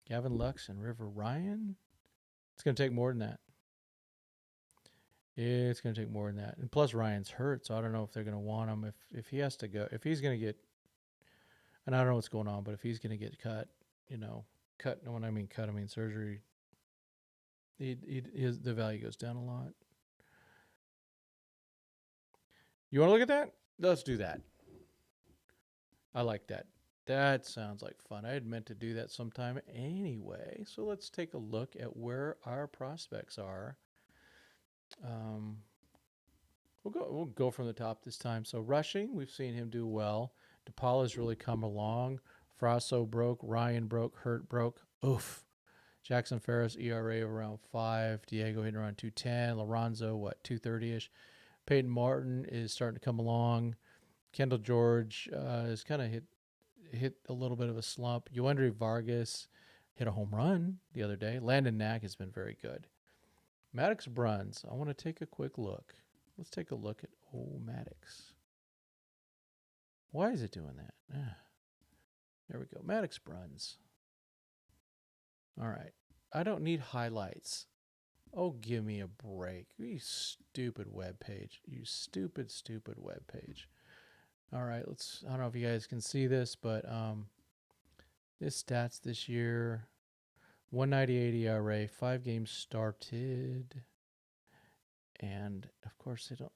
Gavin Lux and River Ryan? It's going to take more than that. It's going to take more than that. And plus, Ryan's hurt, so I don't know if they're going to want him. If he has to go, if he's going to get, and I don't know what's going on, but if he's going to get cut, cut, when I mean cut, I mean surgery, the value goes down a lot. You want to look at that? Let's do that. I like that. That sounds like fun. I had meant to do that sometime anyway. So let's take a look at where our prospects are. We'll go from the top this time. So rushing, we've seen him do well. DePaula's really come along. Frasso broke. Ryan broke. Hurt broke. Oof. Jackson Ferris ERA around 5. Diego hitting around 210. Lorenzo 230ish. Peyton Martin is starting to come along. Kendall George is kind of hit a little bit of a slump. Yoendry Vargas hit a home run the other day. Landon Knack has been very good. Maddox Bruns, I want to take a quick look. Let's take a look at Maddox. Why is it doing that? There we go. Maddox Bruns. All right. I don't need highlights. Oh, give me a break. You stupid web page. You stupid web page. All right, I don't know if you guys can see this, but this stats this year, 198 ERA, 5 games started. And of course they don't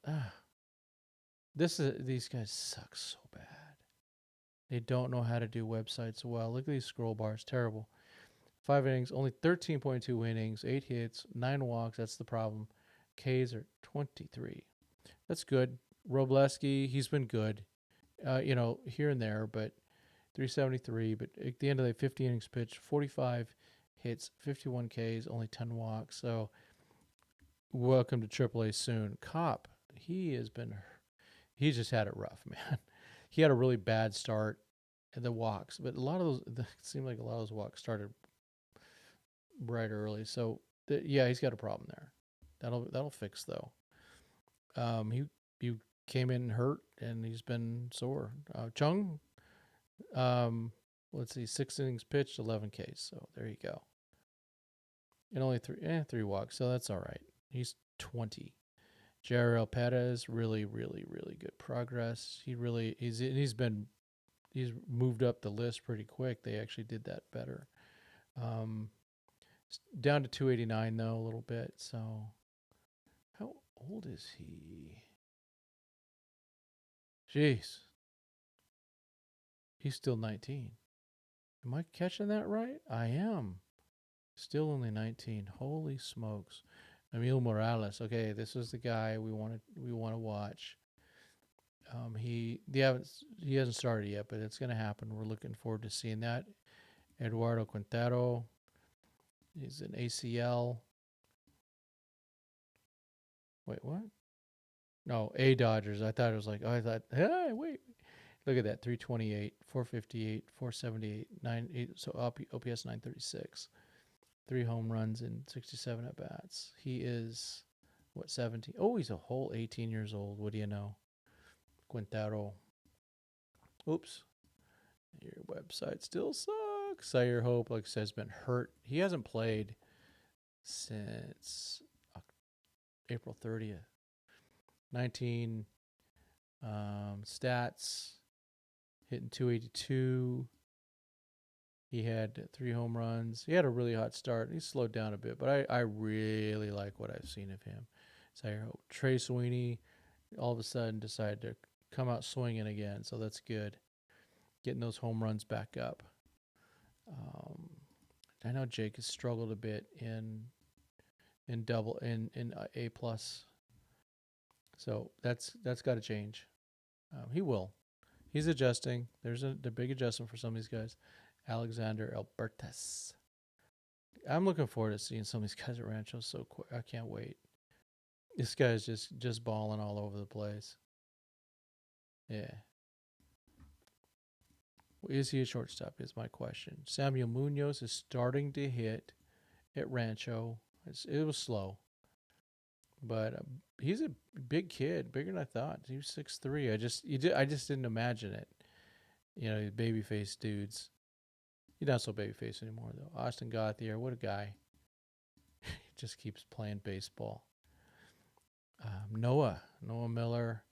these guys suck so bad. They don't know how to do websites well. Look at these scroll bars, terrible. 5 innings, only 13.2 innings, 8 hits, 9 walks, that's the problem. Ks are 23. That's good. Robleski, he's been good. Here and there, but 373. But at the end of the 50 innings pitched, 45 hits, 51 Ks, only 10 walks. So welcome to AAA soon. Kopp, he's just had it rough, man. He had a really bad start at the walks, but it seemed like a lot of those walks started right early. So he's got a problem there. That'll fix though. He came in hurt and he's been sore. Chung, let's see, 6 innings pitched, 11 Ks. So there you go. And only 3 walks. So that's all right. He's 20. Jarrell Perez, really, really, really good progress. He's moved up the list pretty quick. They actually did that better. Down to 289 though, a little bit. So how old is he? Jeez. He's still 19. Am I catching that right? I am. Still only 19. Holy smokes. Emil Morales. Okay, this is the guy we want to watch. He hasn't started yet, but it's going to happen. We're looking forward to seeing that. Eduardo Quintero. He's an ACL. Wait, what? No, A Dodgers. I thought it was like, hey, wait. Look at that. 328, 458, 478, 98. So OPS 936. 3 home runs and 67 at bats. He is, 17? Oh, he's a whole 18 years old. What do you know? Quintero. Oops. Your website still sucks. Sire Hope, like I said, has been hurt. He hasn't played since April 30th. 19 stats, hitting 282. He had 3 home runs. He had a really hot start. He slowed down a bit, but I really like what I've seen of him. Sire Hope. Trey Sweeney all of a sudden decided to come out swinging again, so that's good. Getting those home runs back up. I know Jake has struggled a bit in A plus, so that's got to change. He will. He's adjusting. There's a big adjustment for some of these guys. Alexander Albertas. I'm looking forward to seeing some of these guys at Rancho. So I can't wait. This guy's just balling all over the place. Yeah. Is he a shortstop is my question. Samuel Munoz is starting to hit at Rancho. It was slow. But he's a big kid, bigger than I thought. He was 6'3". I just didn't imagine it. You know, baby-faced dudes. He's not so baby-faced anymore, though. Austin Gauthier, what a guy. He just keeps playing baseball. Noah Miller.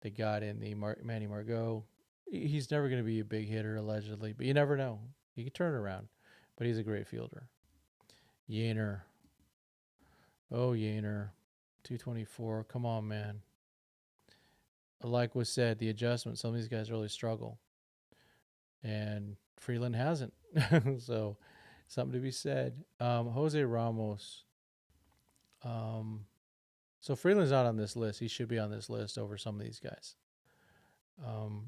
They got in the Manny Margot. He's never going to be a big hitter, allegedly, but you never know. He can turn it around, but he's a great fielder. Yainer. Oh, Yainer. 224. Come on, man. Like was said, the adjustment, some of these guys really struggle. And Freeland hasn't. So, something to be said. Jose Ramos. So Freeland's not on this list. He should be on this list over some of these guys.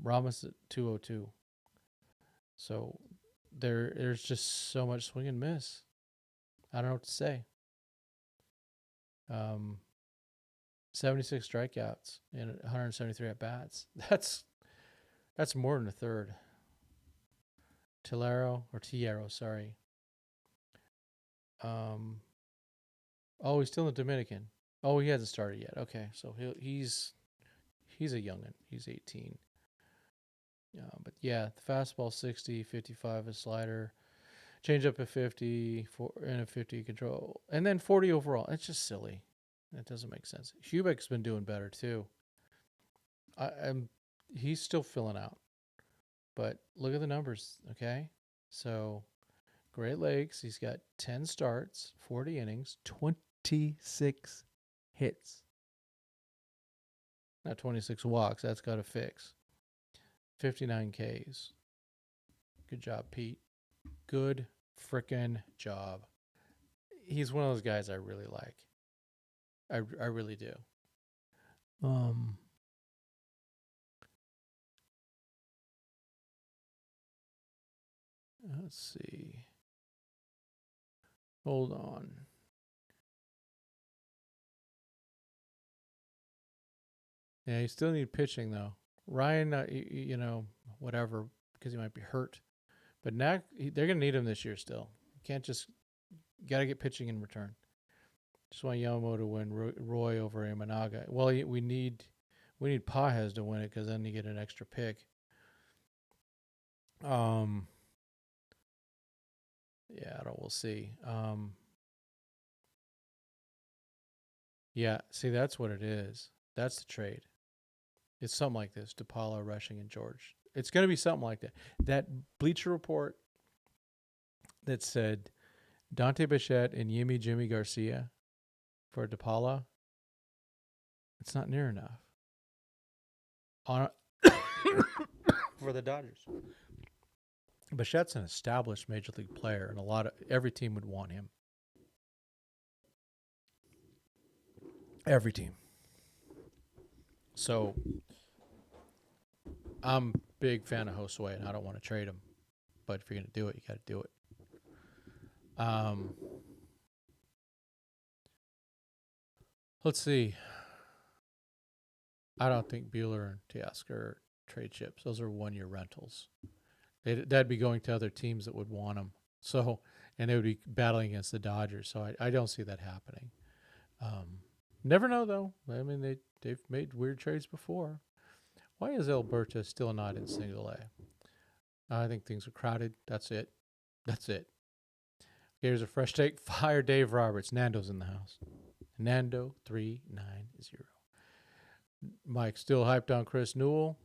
Ramos at 202. So there's just so much swing and miss. I don't know what to say. 76 strikeouts and 173 at bats. That's more than a third. Tillero, sorry. Oh, he's still in Dominican. Oh, he hasn't started yet. Okay, so he's a youngin. He's 18. But yeah, the fastball 60, 55 a slider, change up at 50, and a 50 control, and then 40 overall. It's just silly. That doesn't make sense. Hubek's been doing better too. He's still filling out, but look at the numbers. Okay, so Great Lakes, he's got 10 starts, 40 innings, 26 hits. Not 26 walks. That's got to fix. 59 Ks. Good job, Pete. Good frickin' job. He's one of those guys I really like. I really do. Let's see. Hold on. Yeah, you still need pitching though. Ryan, whatever, because he might be hurt. But now they're going to need him this year still. You can't just got to get pitching in return. Just want Yamamoto to win Roy over Imanaga. Well, we need Pajes to win it because then you get an extra pick. Yeah, we'll see. Yeah, see, that's what it is. That's the trade. It's something like this: DePaula, Rushing, and George. It's going to be something like that. That Bleacher Report that said Dante Bichette and Jimmy Garcia for DePaula, it's not near enough for the Dodgers. Bichette's an established major league player, and every team would want him. Every team. So I'm a big fan of Josue, and I don't want to trade him. But if you're going to do it, you got to do it. Let's see. I don't think Bueller and Teoscar are trade chips. Those are 1-year rentals. That'd be going to other teams that would want them. So, and they would be battling against the Dodgers. So I don't see that happening. Never know though. I mean, they've made weird trades before. Why is Alberta still not in single A? I think things are crowded. That's it. Here's a fresh take. Fire Dave Roberts. Nando's in the house. Nando 390. Mike still hyped on Chris Newell.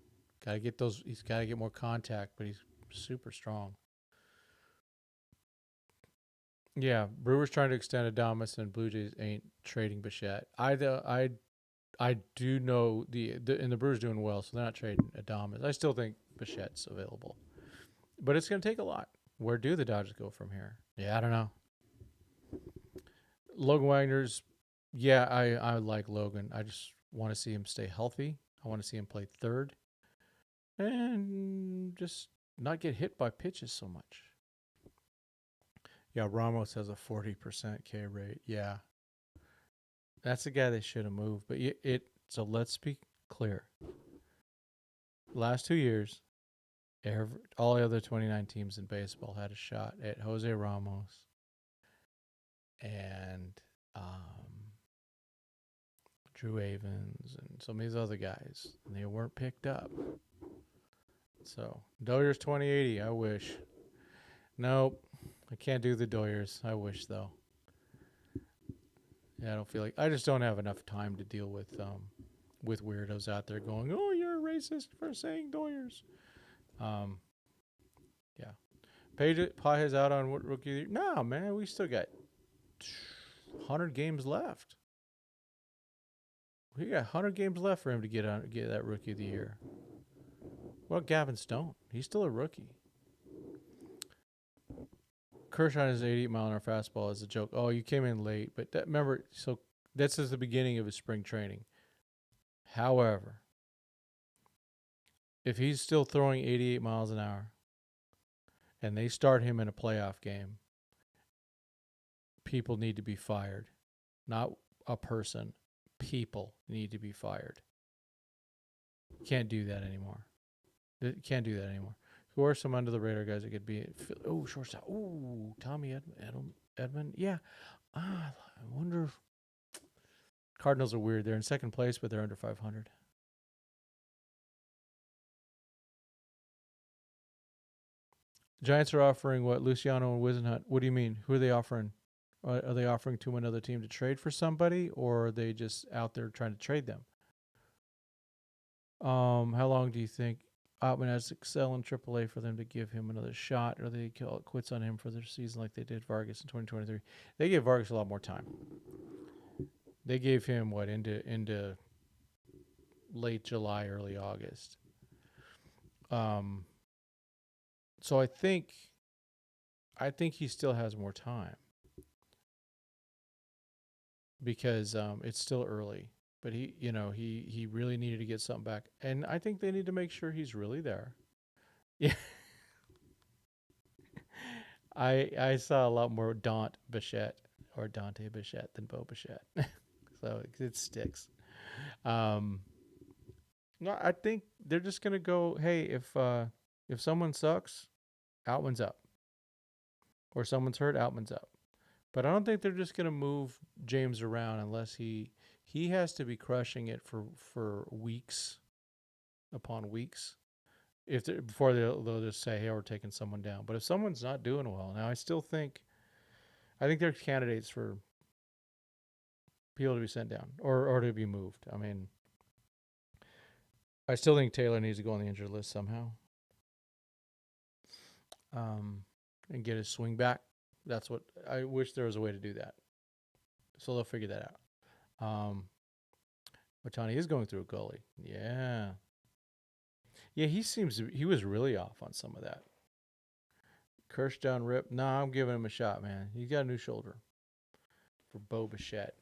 Got to get those. He's got to get more contact, but he's super strong. Yeah, Brewers trying to extend Adames, and Blue Jays ain't trading Bichette. I do know and the Brewers doing well, so they're not trading Adames. I still think Bichette's available, but it's going to take a lot. Where do the Dodgers go from here? Yeah, I don't know. Logan Wagner's, yeah, I like Logan. I just want to see him stay healthy. I want to see him play third, and just not get hit by pitches so much. Yeah, Ramos has a 40% K rate. Yeah, that's the guy they should have moved. But so let's be clear. Last 2 years, all the other 29 teams in baseball had a shot at Jose Ramos and Drew Avens and some of these other guys, and they weren't picked up. So Doyers 2080, I wish. Nope, I can't do the Doyers. I wish though. Yeah, I just don't have enough time to deal with weirdos out there going, "Oh, you're a racist for saying Doyers." Yeah. Pie is out on what rookie of the year? No, man, we still got 100 games left. We got 100 games left for him to get that rookie of the year. What about Gavin Stone? He's still a rookie. Kershaw is 88-mile-an-hour fastball is a joke. Oh, you came in late, but remember, so this is the beginning of his spring training. However, if he's still throwing 88 miles an hour and they start him in a playoff game, people need to be fired. Not a person. People need to be fired. Can't do that anymore. Who are some under the radar guys that could be? Oh, shortstop. Oh, Tommy Edman. Yeah. I wonder if Cardinals are weird. They're in second place, but they're under 500. Giants are offering what? Luciano and Wisenhunt. What do you mean? Who are they offering? Are they offering to another team to trade for somebody, or are they just out there trying to trade them? How long do you think Ottman has to excel in AAA for them to give him another shot, or they call it quits on him for their season like they did Vargas in 2023? They gave Vargas a lot more time. They gave him into late July, early August. So I think he still has more time because it's still early. But he really needed to get something back, and I think they need to make sure he's really there. Yeah, I saw a lot more Dante Bichette than Bo Bichette, so it sticks. No, I think they're just gonna go. Hey, if someone sucks, Outman's up, or someone's hurt, Outman's up. But I don't think they're just gonna move James around unless he has to be crushing it for weeks upon weeks before they'll just say, hey, we're taking someone down. But if someone's not doing well, now I think they're candidates for people to be sent down or to be moved. I mean, I still think Taylor needs to go on the injured list somehow and get his swing back. That's what I wish there was a way to do that. So they'll figure that out. Ohtani is going through a gully. Yeah. Yeah, he was really off on some of that. Kirsch down rip. Nah, I'm giving him a shot, man. He's got a new shoulder for Bo Bichette.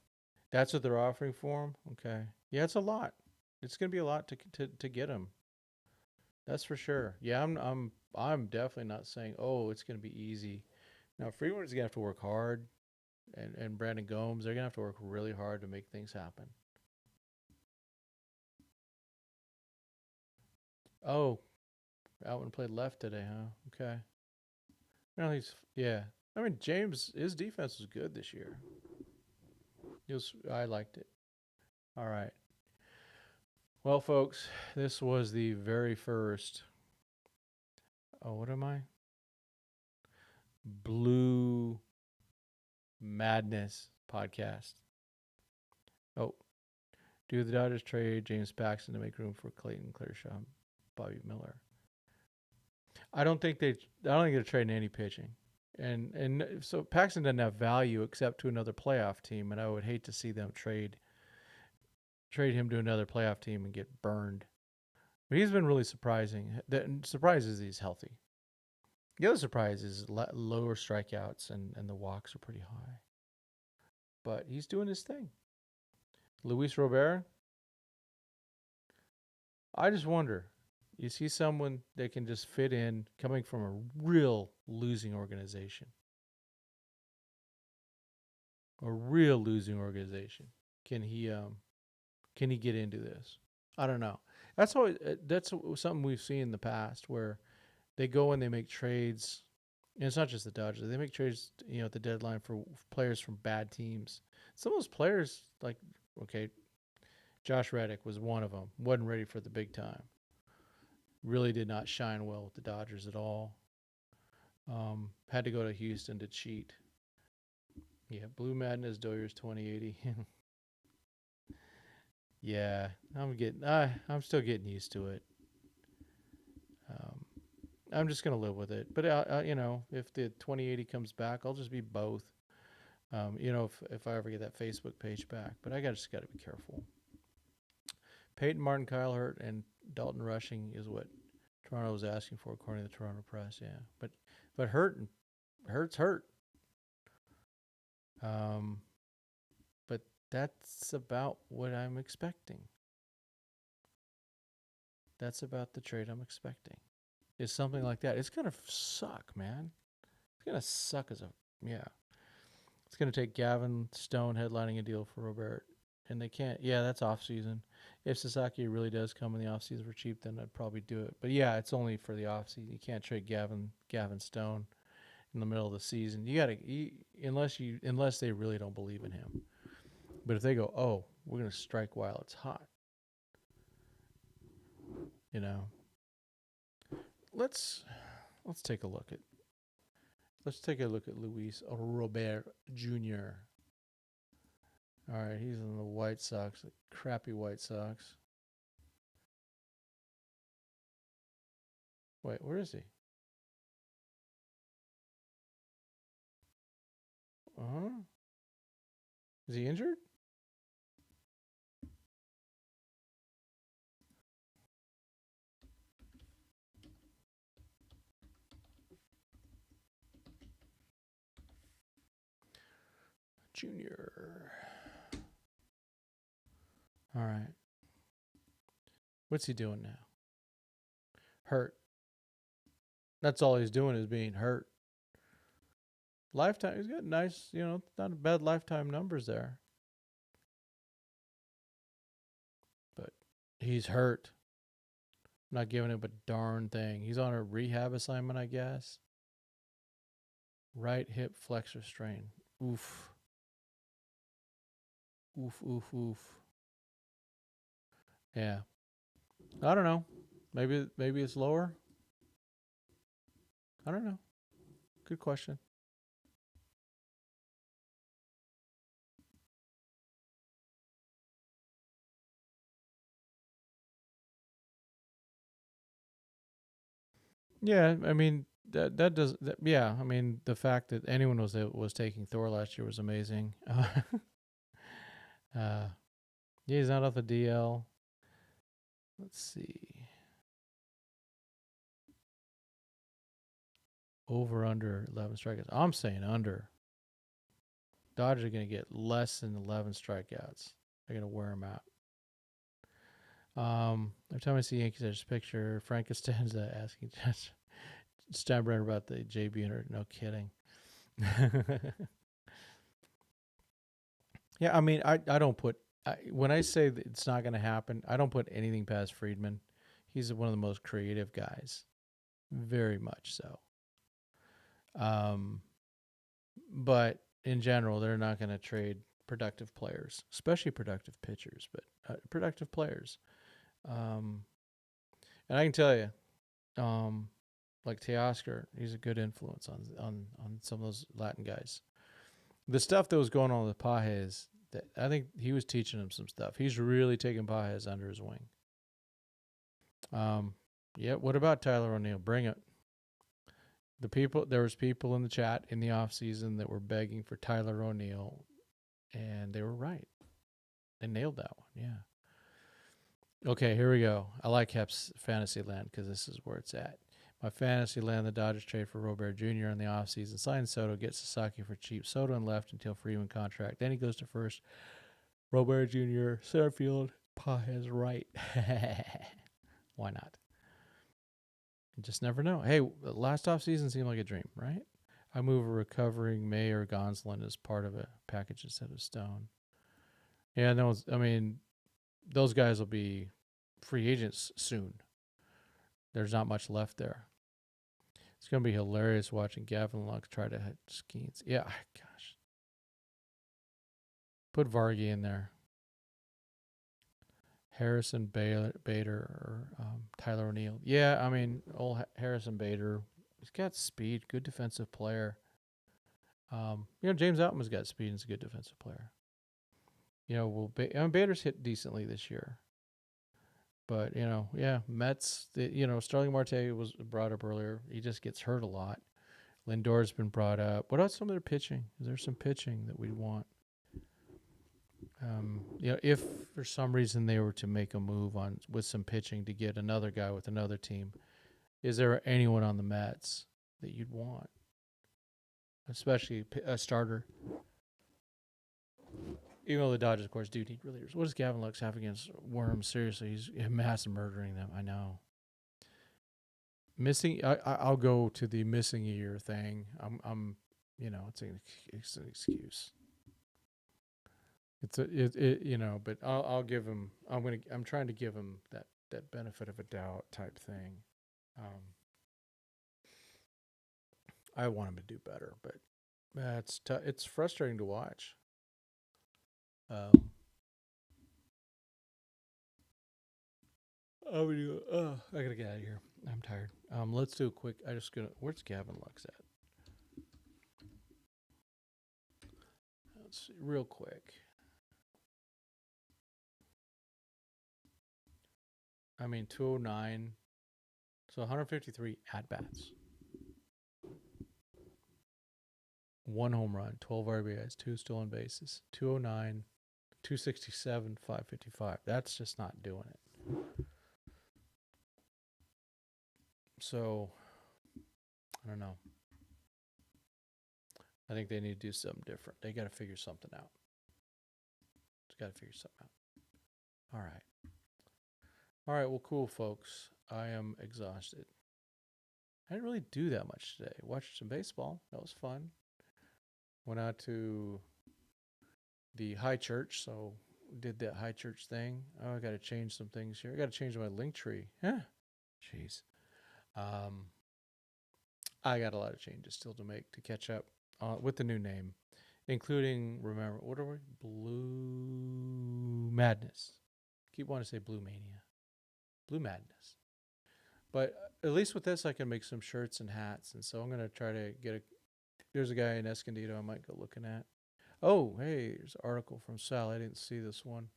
That's what they're offering for him. Okay. Yeah, it's a lot. It's gonna be a lot to get him. That's for sure. Yeah, I'm definitely not saying, oh, it's gonna be easy. Now Freeman's gonna have to work hard, and Brandon Gomes, they're gonna have to work really hard to make things happen. Oh, Alvin played left today, huh? Okay. No, he's yeah. I mean, James, his defense was good this year. I liked it. All right. Well, folks, this was the very first. Oh, what am I? Blue Madness podcast. Oh, do the Dodgers trade James Paxton to make room for Clayton Kershaw, Bobby Miller? I don't think they. I don't think they're trading any pitching, and so Paxton doesn't have value except to another playoff team, and I would hate to see them trade him to another playoff team and get burned. But he's been really surprising. The surprise is he's healthy. The other surprise is lower strikeouts and the walks are pretty high. But he's doing his thing. Luis Robert, I just wonder, is he someone that can just fit in coming from a real losing organization? A real losing organization. Can he get into this? I don't know. That's something we've seen in the past where they go and they make trades. And it's not just the Dodgers. They make trades, at the deadline for players from bad teams. Some of those players, like, okay, Josh Reddick was one of them. Wasn't ready for the big time. Really did not shine well with the Dodgers at all. Had to go to Houston to cheat. Yeah, Blue Madness Doyers 2080. Yeah, I'm still getting used to it. Um, I'm just gonna live with it. But if the 2080 comes back, I'll just be both. If I ever get that Facebook page back, but just got to be careful. Peyton Martin, Kyle Hurt, and Dalton Rushing is what Toronto was asking for, according to the Toronto Press. Yeah, but Hurt's hurt. But that's about what I'm expecting. That's about the trade I'm expecting. Is something like that. It's gonna suck, man. It's gonna suck yeah. It's gonna take Gavin Stone headlining a deal for Robert, and they can't. Yeah, that's off season. If Sasaki really does come in the off season for cheap, then I'd probably do it. But yeah, it's only for the off season. You can't trade Gavin Stone in the middle of the season. Unless they really don't believe in him. But if they go, oh, we're gonna strike while it's hot, you know. Let's take a look at Luis Robert Jr. All right, he's in the White Sox, the crappy White Sox. Wait, where is he? Is he injured? Junior. All right. What's he doing now? Hurt. That's all he's doing is being hurt. Lifetime. He's got nice, not bad lifetime numbers there. But he's hurt. I'm not giving him a darn thing. He's on a rehab assignment, I guess. Right hip flexor strain. Oof. Oof, oof, oof. Yeah. I don't know. Maybe it's lower. I don't know. Good question. Yeah, I mean that does that, yeah, I mean the fact that anyone was taking Thor last year was amazing. Yeah, he's not off the DL. Let's see. Over under 11 strikeouts. I'm saying under. Dodgers are going to get less than 11 strikeouts. They're going to wear them out. Every time I see Yankees, there's a picture. Frank Costanza asking Steinbrenner about the JB Hunter. No kidding. Yeah, I mean, I don't put when I say that it's not going to happen, I don't put anything past Friedman. He's one of the most creative guys, very much so. But in general, they're not going to trade productive players, especially productive pitchers, but productive players. And I can tell you, like Teoscar, he's a good influence on some of those Latin guys. The stuff that was going on with Pages, that I think he was teaching him some stuff. He's really taking Pages under his wing. Yeah. What about Tyler O'Neill? Bring it. There was people in the chat in the off season that were begging for Tyler O'Neill, and they were right. They nailed that one. Yeah. Okay, here we go. I like Hep's Fantasyland because this is where it's at. My Fantasyland, the Dodgers trade for Robert Jr. in the offseason. Sign Soto, get Sasaki for cheap. Soto and left until Freeman contract. Then he goes to first. Robert Jr., center field. Pages right. Why not? You just never know. Hey, last offseason seemed like a dream, right? I move a recovering May or Gonsolin as part of a package instead of Stone. Yeah, no, I mean, those guys will be free agents soon. There's not much left there. It's going to be hilarious watching Gavin Lux try to hit Skeens. Yeah, gosh. Put Vargy in there. Harrison Bader or Tyler O'Neill. Yeah, I mean, old Harrison Bader. He's got speed, good defensive player. James Outman's got speed and is a good defensive player. Bader's hit decently this year. But, Mets, Starling Marte was brought up earlier. He just gets hurt a lot. Lindor's been brought up. What about some of their pitching? Is there some pitching that we want? If for some reason they were to make a move with some pitching to get another guy with another team, is there anyone on the Mets that you'd want? Especially a starter. Even though the Dodgers, of course, do need relievers. What does Gavin Lux have against Worms? Seriously, he's mass murdering them. I know. I'll go to the missing a year thing. It's an excuse. But I'll give him. I'm trying to give him that benefit of a doubt type thing. I want him to do better, but it's frustrating to watch. I gotta get out of here. I'm tired. Let's do a quick. Where's Gavin Lux at? Let's see, real quick. I mean, 209. So 153 at bats. 1 home run, 12 RBIs, 2 stolen bases, 209, 267, 555. That's just not doing it. So, I don't know. I think they need to do something different. They got to figure something out. Just got to figure something out. All right. All right. Well, cool, folks. I am exhausted. I didn't really do that much today. Watched some baseball. That was fun. Went out to the high church, so did that high church thing. Oh, I got to change some things here. I got to change my link tree. Yeah. Jeez. I got a lot of changes still to make to catch up with the new name, including, remember, what are we? Blue Madness. Keep wanting to say Blue Mania. Blue Madness. But at least with this, I can make some shirts and hats. And so I'm going to try to get there's a guy in Escondido I might go looking at. Oh, hey, there's an article from Sal. I didn't see this one.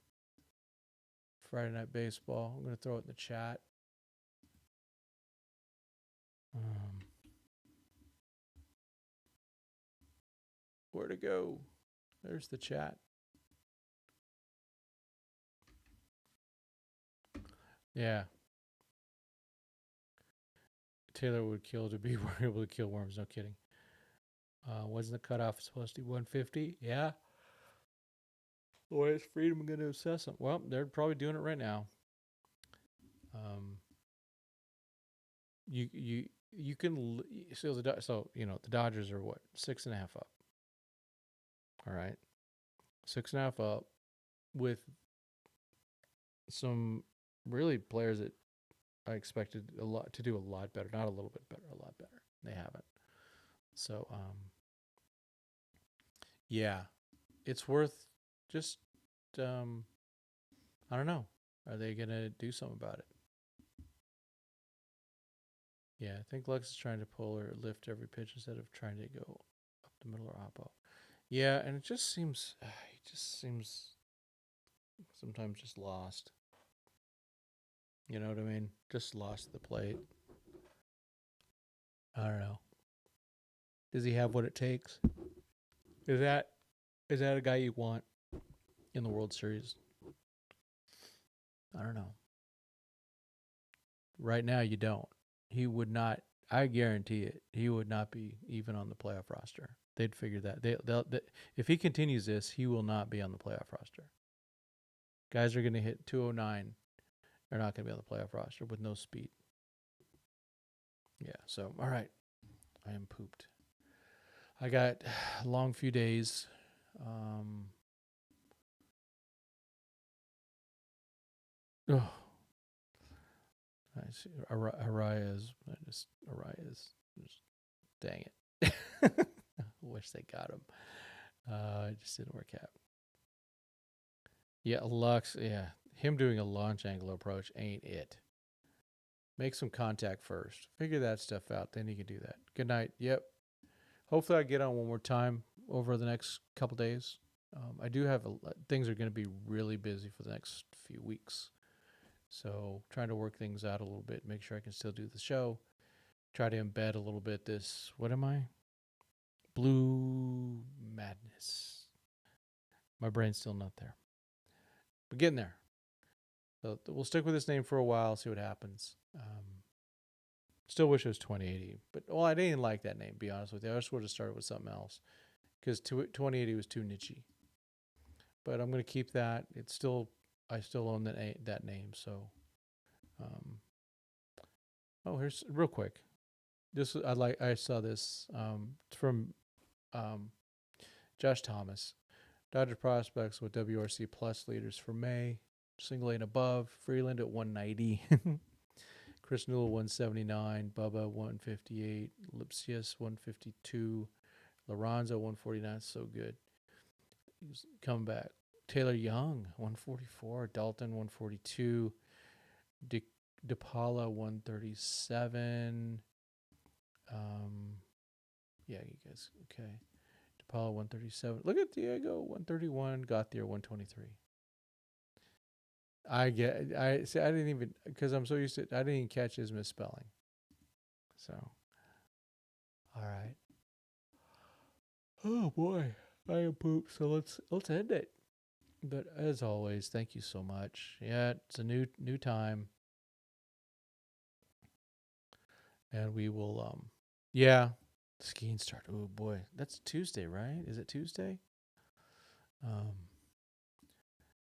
Friday Night Baseball. I'm going to throw it in the chat. Where to go? There's the chat. Yeah. Taylor would kill to be able to kill worms. No kidding. Wasn't the cutoff supposed to be 150? Yeah. Or is Freedom going to assess them? Well, they're probably doing it right now. You can so the Dodgers are what 6.5 up. All right, 6.5 up with some really players that I expected a lot to do a lot better, not a little bit better, a lot better. They haven't. So yeah, it's worth just I don't know. Are they gonna do something about it? Yeah, I think Lux is trying to pull or lift every pitch instead of trying to go up the middle or oppo. Yeah, and it just seems he just seems sometimes just lost. You know what I mean? Just lost the plate. I don't know. Does he have what it takes? Is that a guy you want in the World Series? I don't know. Right now, you don't. He would not. I guarantee it. He would not be even on the playoff roster. They'd figure that. If he continues this, he will not be on the playoff roster. Guys are going to hit 209. They're not going to be on the playoff roster with no speed. Yeah. So, all right. I am pooped. I got a long few days. Oh, I see. Arias. Dang it. Wish they got him. It just didn't work out. Yeah, Lux. Yeah, him doing a launch angle approach ain't it. Make some contact first. Figure that stuff out. Then you can do that. Good night. Yep. Hopefully, I get on one more time over the next couple days. I do have things are going to be really busy for the next few weeks. So trying to work things out a little bit, make sure I can still do the show. Try to embed a little bit this. What am I? Blue Madness. My brain's still not there. But getting there. So we'll stick with this name for a while, see what happens. Still wish it was 2080. But, well, I didn't like that name, to be honest with you. I just would have started with something else. Because 2080 was too niche. But I'm going to keep that. I still own that name. So, here's real quick. I saw this from Josh Thomas. Dodger prospects with WRC plus leaders for May. Single A and above. Freeland at 190. Chris Newell 179. Bubba 158. Lipsius 152. Lorenzo 149. So good. He's coming back. Taylor Young 144. Dalton 142. DePaula 137. Yeah, you guys okay. DePaula 137. Look at Diego 131. Gauthier 123. I didn't even because I'm so used to it. I didn't even catch his misspelling. So, all right. Oh boy, I am pooped. So let's end it. But as always, thank you so much. Yeah, it's a new time, and we will yeah, skiing start. Oh boy, that's Tuesday, right? Is it Tuesday? Um,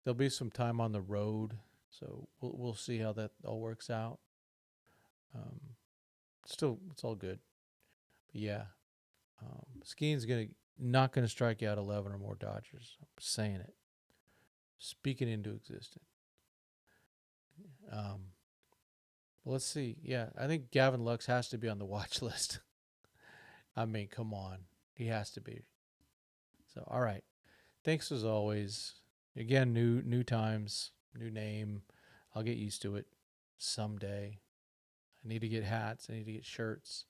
there'll be some time on the road, so we'll see how that all works out. Still, it's all good. But yeah, skiing's not gonna strike out 11 or more Dodgers. I'm saying it, speaking into existence. Well, let's see. Yeah, I think Gavin Lux has to be on the watch list. I mean, come on, he has to be. So, all right. Thanks as always. Again, new times, new name. I'll get used to it someday. I need to get hats. I need to get shirts.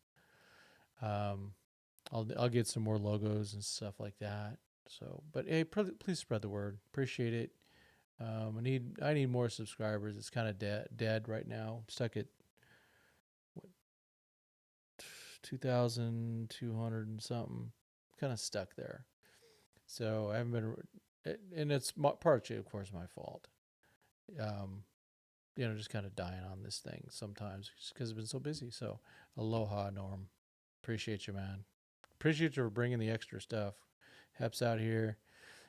I'll get some more logos and stuff like that. So, but hey, please spread the word. Appreciate it. I need more subscribers. It's kind of dead right now. I'm stuck at 2,200 and something. Kind of stuck there. So I haven't been, and it's partially, of course, my fault. Just kind of dying on this thing sometimes just because it's been so busy. So aloha, Norm. Appreciate you, man. appreciate you for bringing the extra stuff. Hep's out here.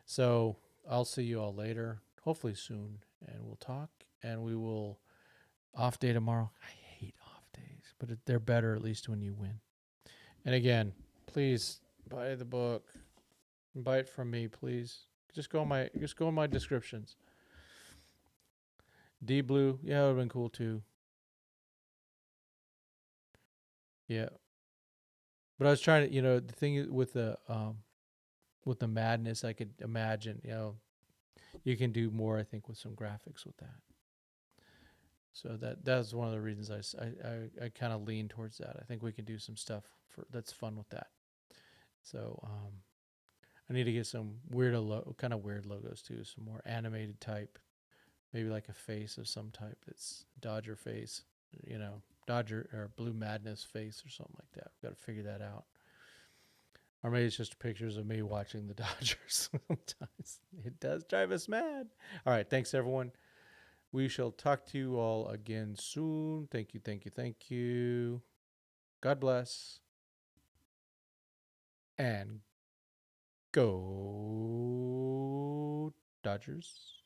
So I'll see you all later, hopefully soon, and we'll talk. And we will off day tomorrow. I hate off days, but they're better at least when you win. And again, please buy the book. Buy it from me, please. Just go in my descriptions. D Blue, yeah, it would have been cool too. Yeah. But I was trying to, the thing with the madness, I could imagine, you can do more, I think, with some graphics with that. So that's one of the reasons I kind of lean towards that. I think we can do some stuff that's fun with that. So I need to get some kind of weird logos too, some more animated type, maybe like a face of some type that's Dodger face, Dodger or Blue Madness face or something like that. We've got to figure that out. Or maybe it's just pictures of me watching the Dodgers sometimes. It does drive us mad. All right. Thanks, everyone. We shall talk to you all again soon. Thank you, thank you, thank you. God bless. And go Dodgers.